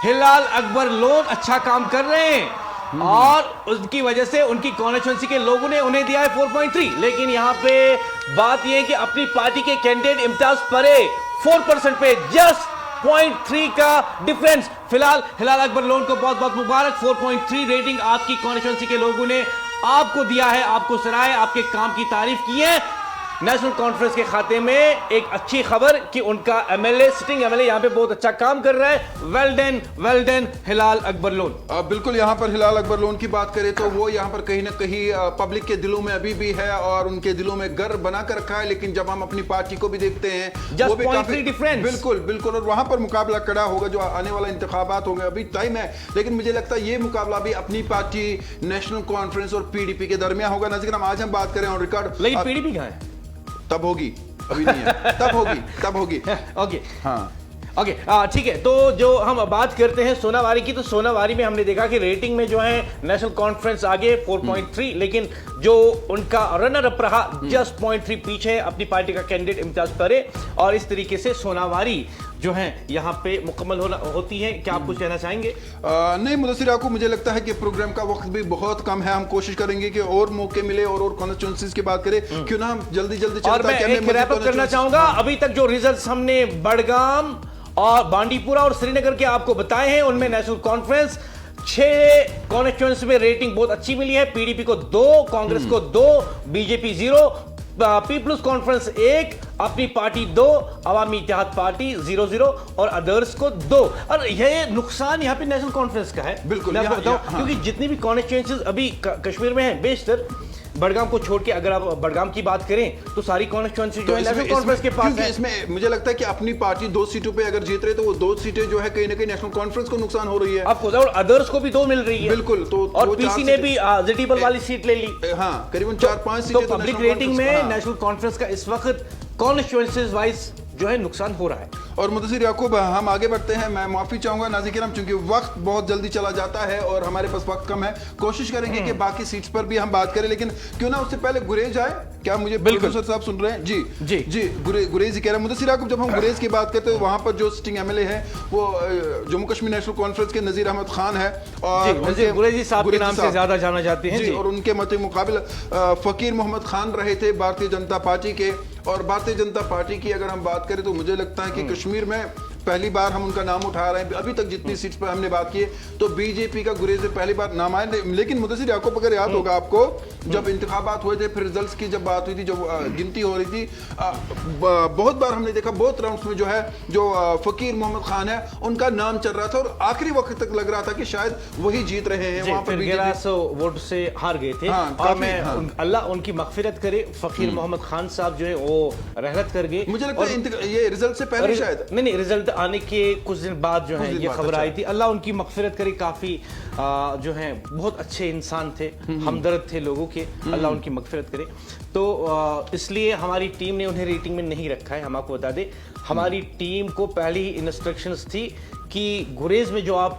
हिलाल अकबर लोन अच्छा काम कर रहे हैं, और उसकी वजह से उनकी कॉन्स्टिट्यूएंसी के लोगों ने उन्हें दिया है 4.3। लेकिन यहां पे बात यह है कि अपनी पार्टी के कैंडिडेट इम्तियाज परेज 4% पे जस्ट 0.3 का डिफरेंस। फिलहाल हिलाल अकबर लोन को बहुत बहुत मुबारक। 4.3 रेटिंग आपकी कॉन्स्टिट्यूएंसी के लोगों ने आपको दिया है, आपको सराहे, आपके काम की तारीफ की है। नेशनल कॉन्फ्रेंस के खाते में एक अच्छी खबर कि उनका एमएलए, सिटिंग एमएलए यहां पे बहुत अच्छा काम कर रहा है। वेल डन हिलाल अकबर लोन। बिल्कुल, यहां पर हिलाल अकबर लोन की बात करें तो वो यहां पर कहीं ना कहीं पब्लिक के दिलों में अभी भी है, और उनके दिलों में गर्व बना कर रखा है। लेकिन जब हम अपनी पार्टी को भी देखते हैं, वो भी काफी डिफरेंस। बिल्कुल, और वहां पर मुकाबला कड़ा होगा, जो आने वाला इंतखाबात होंगे, अभी टाइम है। लेकिन मुझे लगता है ये मुकाबला भी अपनी पार्टी नेशनल कॉन्फ्रेंस और पीडीपी के दरमियान होगा। नज़ीर, आज हम बात करें ऑन रिकॉर्ड, लेकिन पीडीपी कहां है? तब होगी, अभी नहीं है। तब होगी। ओके, हाँ, ओके, ठीक है। तो जो हम बात करते हैं सोनावारी की, तो सोनावारी में हमने देखा कि रेटिंग में जो है नेशनल कॉन्फ्रेंस आगे 4.3, लेकिन जो उनका रनर अप रहा जस्ट 0.3 पीछे अपनी पार्टी का कैंडिडेट इम्तियाज परे, और इस तरीके से सोनावारी जो है यहाँ पे मुकम्मल होती है। क्या आप कुछ कहना चाहेंगे? नहीं मुदस्सिर याकूब, मुझे लगता है कि प्रोग्राम का वक्त भी बहुत कम है। हम कोशिश करेंगे कि और मौके मिले और कॉन्स्टिट्यूएंसीज की बात करें, क्यों ना हम जल्दी और मैं एक रैप अप करना चाहूंगा। अभी तक जो रिजल्ट्स हमने बड़गाम और बांडीपुरा और श्रीनगर के आपको बताए हैं, उनमें नेशनल कॉन्फ्रेंस 6 कॉन्स्टिट्यूएंसी में रेटिंग बहुत अच्छी मिली है। पीडीपी को 2, कांग्रेस को 2, बीजेपी 0, पीपल्स कॉन्फ्रेंस 1, अपनी पार्टी 2, अवामी इत्तेहाद पार्टी 0-0 और अदर्स को 2। और यह नुकसान यहाँ पे नेशनल कॉन्फ्रेंस का है। बिल्कुल, मैं आपको बताऊं, क्योंकि जितनी भी कॉन्स्टिट्यूएंसीज अभी कश्मीर में हैं, बेशतर बड़गाम को छोड़ के अगर आप बड़गाम की बात करें तो सारी कॉन्स्टिट्यूएंसी जो है नेशनल कॉन्फ्रेंस के पास है। इसमें मुझे लगता है कि अपनी पार्टी 2 सीटों पे अगर जीत रहे तो वो 2 सीटें जो है कहीं ना कहीं नेशनल कॉन्फ्रेंस को नुकसान हो रही है आपको, और अदर्स को भी 2 मिल रही है। बिल्कुल, तो और पीसी ने भी जिटीबल वाली सीट ले ली। हाँ, करीबन 4-5 तो सीटें पब्लिक रेटिंग में नेशनल कॉन्फ्रेंस का इस वक्त कॉन्स्टिट्यूएंसीज वाइज जो है नुकसान हो रहा है। और मुदस्सिर याकूब, हम आगे बढ़ते हैं। मैं माफी चाहूंगा नाज़रीन किराम, क्योंकि वक्त बहुत जल्दी चला जाता है और हमारे पास वक्त कम है। कोशिश करेंगे कि बाकी सीट्स पर भी हम बात करें, लेकिन क्यों ना उससे पहले गुरेज आए। क्या मुझे प्रोड्यूसर साहब सुन रहे हैं? जी, गुरेज ही कह रहे हैं। मुदस्सिर याकूब, जब हम गुरेज की बात करते हैं तो वहां पर जो सिटिंग एमएलए है वो जम्मू कश्मीर नेशनल कॉन्फ्रेंस के नजीर अहमद खान है, और गुरेजी साहब के नाम से ज्यादा जाना जाते हैं। और उनके मत मुकाबले फकीर मोहम्मद खान रहे थे भारतीय जनता पार्टी के। और भारतीय जनता पार्टी की अगर हम बात करें तो मुझे लगता है कि कश्मीर में पहली बार हम उनका नाम उठा रहे हैं। अभी तक जितनी सीट्स पर हमने बात की है तो बीजेपी का गुरेज में पहली बार नाम आया। लेकिन मुदस्सिर याकूब, अगर याद होगा आपको, जब इंतखाबात हुए थे, फिर रिजल्ट्स की जब बात हुई थी, जब गिनती हो रही थी, बहुत बार हमने देखा, बहुत राउंड्स में जो है जो फकीर मोहम्मद खान है उनका नाम चल रहा था, और आखिरी वक्त तक लग रहा था कि शायद वही जीत रहे हैं। वहां पर 1100 वोट से हार गए थे। और मैं अल्लाह उनकी मगफिरत करे, फकीर मोहम्मद खान साहब जो है वो रहमत कर गए। मुझे लगता है ये रिजल्ट से पहले शायद नहीं, रिजल्ट आने के कुछ दिन बाद जो है ये खबर आई थी। अल्लाह उनकी मगफिरत करे, काफी जो है बहुत अच्छे इंसान थे, हमदर्द थे लोगों के, अल्लाह उनकी मगफिरत करे। तो इसलिए हमारी टीम ने उन्हें रेटिंग में नहीं रखा है। हम आपको बता दें, हमारी टीम को पहले ही इंस्ट्रक्शंस थी कि गुरेज में जो आप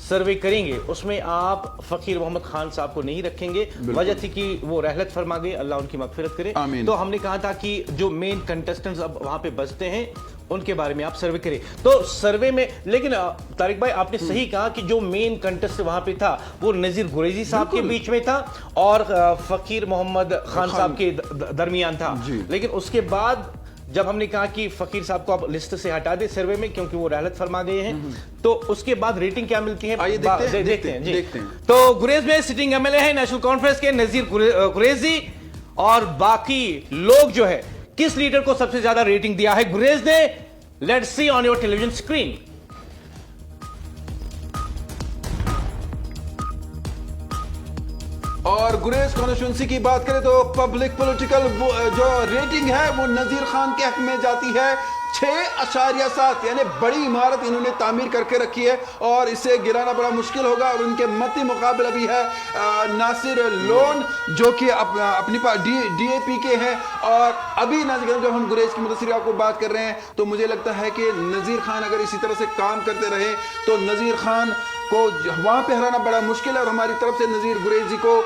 सर्वे करेंगे उसमें आप फकीर मोहम्मद खान साहब को नहीं रखेंगे। वजह थी कि वो रहलत फरमा गए, अल्लाह उनकी मगफिरत करे। तो हमने कहा था कि जो मेन कंटेस्टेंट्स अब वहां पे बचते हैं उनके बारे में आप सर्वे करें। तो सर्वे में, लेकिन तारिक भाई आपने सही कहा कि जो मेन कंटेस्ट वहां पे था वो नजीर गुरेजी साहब के बीच में था और फकीर मोहम्मद खान साहब के दरमियान था। लेकिन उसके बाद जब हमने कहा कि फकीर साहब को आप लिस्ट से हटा दे सर्वे में क्योंकि वो रहलत फरमा गए हैं, तो उसके बाद रेटिंग क्या मिलती है देखते हैं। तो गुरेज में सिटिंग एमएलए है नेशनल कॉन्फ्रेंस के नजीर गुरेजी, और बाकी लोग जो है किस लीडर को सबसे ज्यादा रेटिंग दिया है गुरेज ने, let's see on your television screen. और गुरेज कॉन्स्टिट्यूंसी की बात करें तो पब्लिक पॉलिटिकल जो रेटिंग है वो नजीर खान के हक में जाती है 6.7, यानी बड़ी इमारत इन्होंने तामीर करके रखी है और इसे गिराना बड़ा मुश्किल होगा। और उनके मद्दे मुकाबले भी है नासिर लोन जो कि अपनी DAP के हैं। और अभी नाजिर जब हम गुरेज की मुदस्सिर को बात कर रहे हैं तो मुझे लगता है कि नजीर खान अगर इसी तरह से काम करते रहे तो नजीर खान को वहां पे हराना बड़ा मुश्किल है। और हमारी तरफ से नजीर गुरेजी को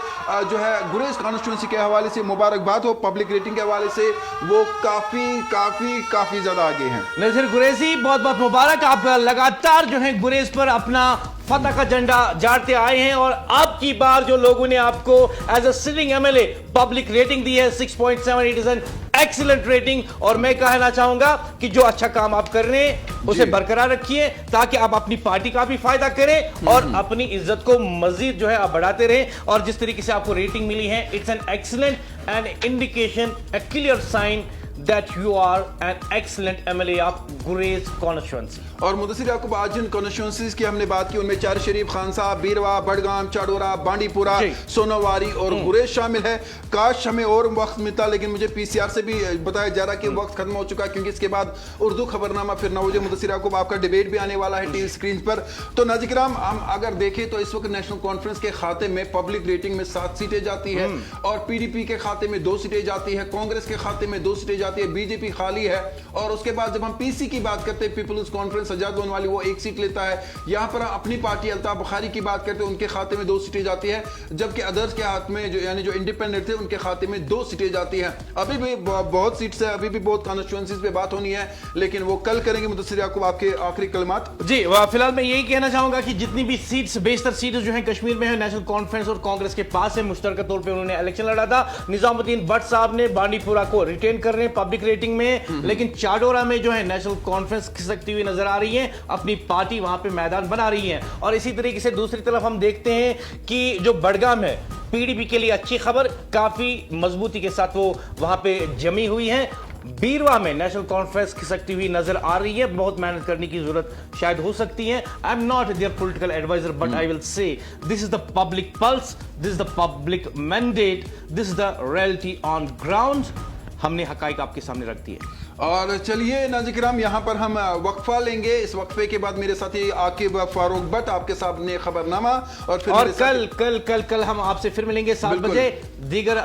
जो है गुरेज कॉन्स्टिट्यूंसी के हवाले से मुबारकबाद हो, पब्लिक रेटिंग के हवाले से वो काफी ज्यादा आगे हैं। नजीर गुरेजी बहुत बहुत मुबारक, आप लगातार जो है गुरेज पर अपना फतह का झंडा जाते आए हैं और अब की बार जो लोगों ने आपको as a sitting MLA public rating दी है 6.7, it is an excellent rating. और मैं कहना चाहूंगा कि जो अच्छा काम आप कर रहे हैं उसे बरकरार रखिए ताकि आप अपनी पार्टी का भी फायदा करें और अपनी इज्जत को मजीद जो है आप बढ़ाते रहें। और जिस तरीके से आपको रेटिंग मिली है, it's an excellent and indication, a clear sign that you are an excellent MLA of Gurez constituency. और मुदस्सिर याकूब, आज जिन कॉन्स्टिट्यूंसीज की हमने बात की उनमें चार शरीफ, खान साहब, बीरवा, बड़गाम, चाडोरा, बांडीपुरा, सोनावारी और गुरेज शामिल है। काश हमें और वक्त मिलता, लेकिन मुझे PCR से भी बताया जा रहा है कि वक्त खत्म हो चुका है क्योंकि इसके बाद उर्दू खबरनामा फिर 9 बजे मुदस्सिर याकूब आपका डिबेट भी आने वाला है टीवी स्क्रीन पर। तो नाज़रीन किराम, हम अगर देखें तो इस वक्त नेशनल कॉन्फ्रेंस के खाते में पब्लिक रेटिंग में 7 सीटें जाती है और PDP के खाते में 2 सीटें जाती है, कांग्रेस के खाते में 2 सीटें जाती है, BJP खाली है। और उसके बाद जब हम PC की बात करते हैं, पीपल्स कॉन्फ्रेंस सज्जाद लोनवाली, वो 1 सीट लेता है। यहां पर अपनी पार्टी अल्ताफ बुखारी की बात करते हैं, उनके खाते में 2 सीटें जाती है, जबकि अदर्स के हाथ में जो यानी जो इंडिपेंडेंट थे उनके खाते में 2 सीटें जाती हैं। अभी भी बहुत सीट्स है, अभी भी बहुत कॉन्स्टिट्यूंसीज पे बात होनी है, लेकिन वो कल करेंगे। मुदस्सिर याकूब, आपके आखिरी कलमात। जी, फिलहाल मैं यही कहना चाहूंगा कि जितनी भी सीट्स, बेशतर सीट्स जो है कश्मीर में है, नेशनल कॉन्फ्रेंस और कांग्रेस के पास है। मुश्तरका तौर पर उन्होंने इलेक्शन लड़ा था। निजामुद्दीन भट्ट साहब ने बांडीपुरा को रिटेन कर रहे हैं पब्लिक रेटिंग में, लेकिन चाडोरा में जो है नेशनल कॉन्फ्रेंस खिसकती हुई नजर आ रही है, अपनी पार्टी वहां पे मैदान बना रही है। और इसी तरीके से दूसरी तरफ हम देखते हैं कि जो बड़गाम है, PDP के लिए अच्छी खबर, काफी मजबूती के साथ वो वहां पे जमी हुई है। बीरवा में नेशनल कॉन्फ्रेंस खिसकती हुई नजर आ रही है, बहुत मेहनत करने की जरूरत शायद हो सकती है। I am not their political adviser but I will say this is the public pulse, this is the public mandate, this is the reality on ground. हमने हकाइक आपके सामने रख दी है। और चलिए नाज़रीन किराम, यहाँ पर हम वक्फा लेंगे। इस वक्फे के बाद मेरे साथी आकिब फारूक भट्ट आपके सामने खबरनामा, और फिर कल हम आपसे फिर मिलेंगे 7 बजे दीगर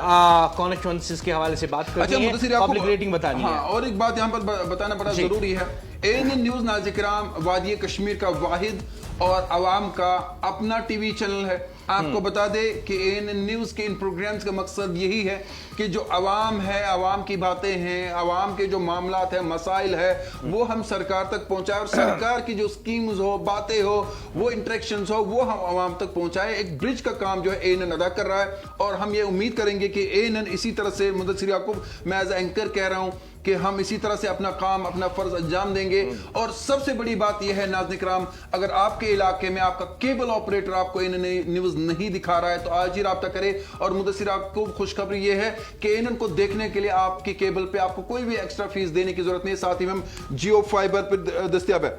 कॉन्स्टिट्यूंसीज के हवाले से बात करनी है, पब्लिक रेटिंग बतानी है। और एक बात यहाँ पर बताना बड़ा जरूरी है, ANN न्यूज नाज़रीन किराम वादी कश्मीर का वाहिद और अवाम का अपना टीवी चैनल है। आपको बता दे कि ANN न्यूज के इन प्रोग्राम्स का मकसद यही है कि जो अवाम है, अवाम की बातें हैं, अवाम के जो मामलात है, मसाइल है, वो हम सरकार तक पहुंचाए और सरकार की जो स्कीम्स हो, बातें हो, वो इंटरेक्शंस हो, वो हम अवाम तक पहुंचाए। एक ब्रिज का काम जो है ANN अदा कर रहा है और हम ये उम्मीद करेंगे कि ANN इसी तरह से, मुदस्सिर याकूब मैं एज एंकर कह रहा हूं कि हम इसी तरह से अपना काम, अपना फर्ज अंजाम देंगे। और सबसे बड़ी बात यह है नाज़रीन किराम, अगर आपके इलाके में आपका केबल ऑपरेटर आपको ANN न्यूज नहीं दिखा रहा है तो आज ही राब्ता करें। और मुदस्सिर आपको खुशखबरी यह है कि ANN को देखने के लिए आपकी केबल पे आपको कोई भी एक्स्ट्रा फीस देने की जरूरत नहीं है, साथ ही में जियो फाइबर पर दस्तयाब है।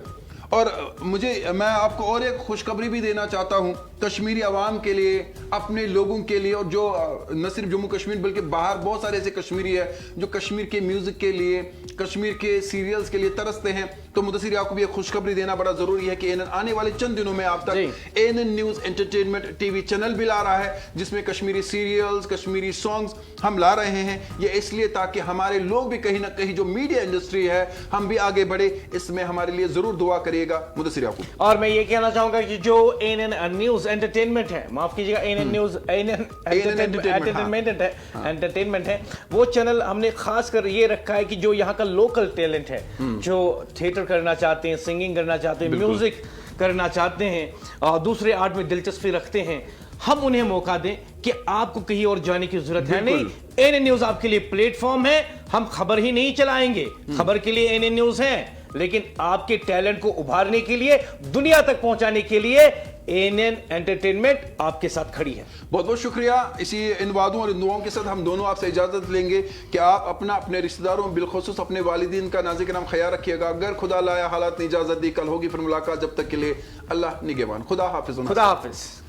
और मैं आपको और एक खुशखबरी भी देना चाहता हूं कश्मीरी अवाम के लिए, अपने लोगों के लिए, और जो न सिर्फ जम्मू कश्मीर बल्कि बाहर बहुत सारे ऐसे कश्मीरी है जो कश्मीर के म्यूजिक के लिए, कश्मीर के सीरियल्स के लिए तरसते हैं। तो मुदस्सिर आपको भी एक खुशखबरी देना बड़ा जरूरी है कि एएनएन आने वाले चंद दिनों में आप तक ANN news entertainment TV channel भी ला रहा है, जिसमें कश्मीरी सीरियल्स, कश्मीरी सॉन्ग्स हम ला रहे हैं। ये इसलिए ताकि हमारे लोग भी कहीं ना कहीं, जो मीडिया इंडस्ट्री है, हम भी आगे बढ़े। इसमें हमारे लिए जरूर दुआ करिएगा मुदस्सिर याकूब। और मैं ये कहना चाहूंगा कि जो एएनएन न्यूज एंटरटेनमेंट है, माफ कीजिएगा, एएनएन न्यूज एंटरटेनमेंट है, वो चैनल हमने खास कर ये रखा है कि जो यहाँ का लोकल टैलेंट है, जो थिएटर करना चाहते हैं, सिंगिंग करना चाहते हैं, म्यूजिक करना चाहते हैं और दूसरे आर्ट में दिलचस्पी रखते हैं, हम उन्हें मौका दें कि आपको कहीं और जाने की जरूरत है नहीं। एएनएन न्यूज आपके लिए प्लेटफॉर्म है। हम खबर ही नहीं चलाएंगे, खबर के लिए एएनएन न्यूज है, लेकिन आपके टैलेंट को उभारने के लिए, दुनिया तक पहुंचाने के लिए एएनएन एंटरटेनमेंट आपके साथ खड़ी है। बहुत बहुत शुक्रिया। इन वादों और इन दुआओं के साथ हम दोनों आपसे इजाजत लेंगे कि आप अपने रिश्तेदारों, बिलखुसूस अपने वालिदीन का नाज़िक नाम ख्याल रखिएगा। अगर खुदा लाया हालात ने इजाजत दी, कल होगी फिर मुलाकात। जब तक के लिए अल्लाह निगहबान। खुदा हाफिज। खुदा हाफिज।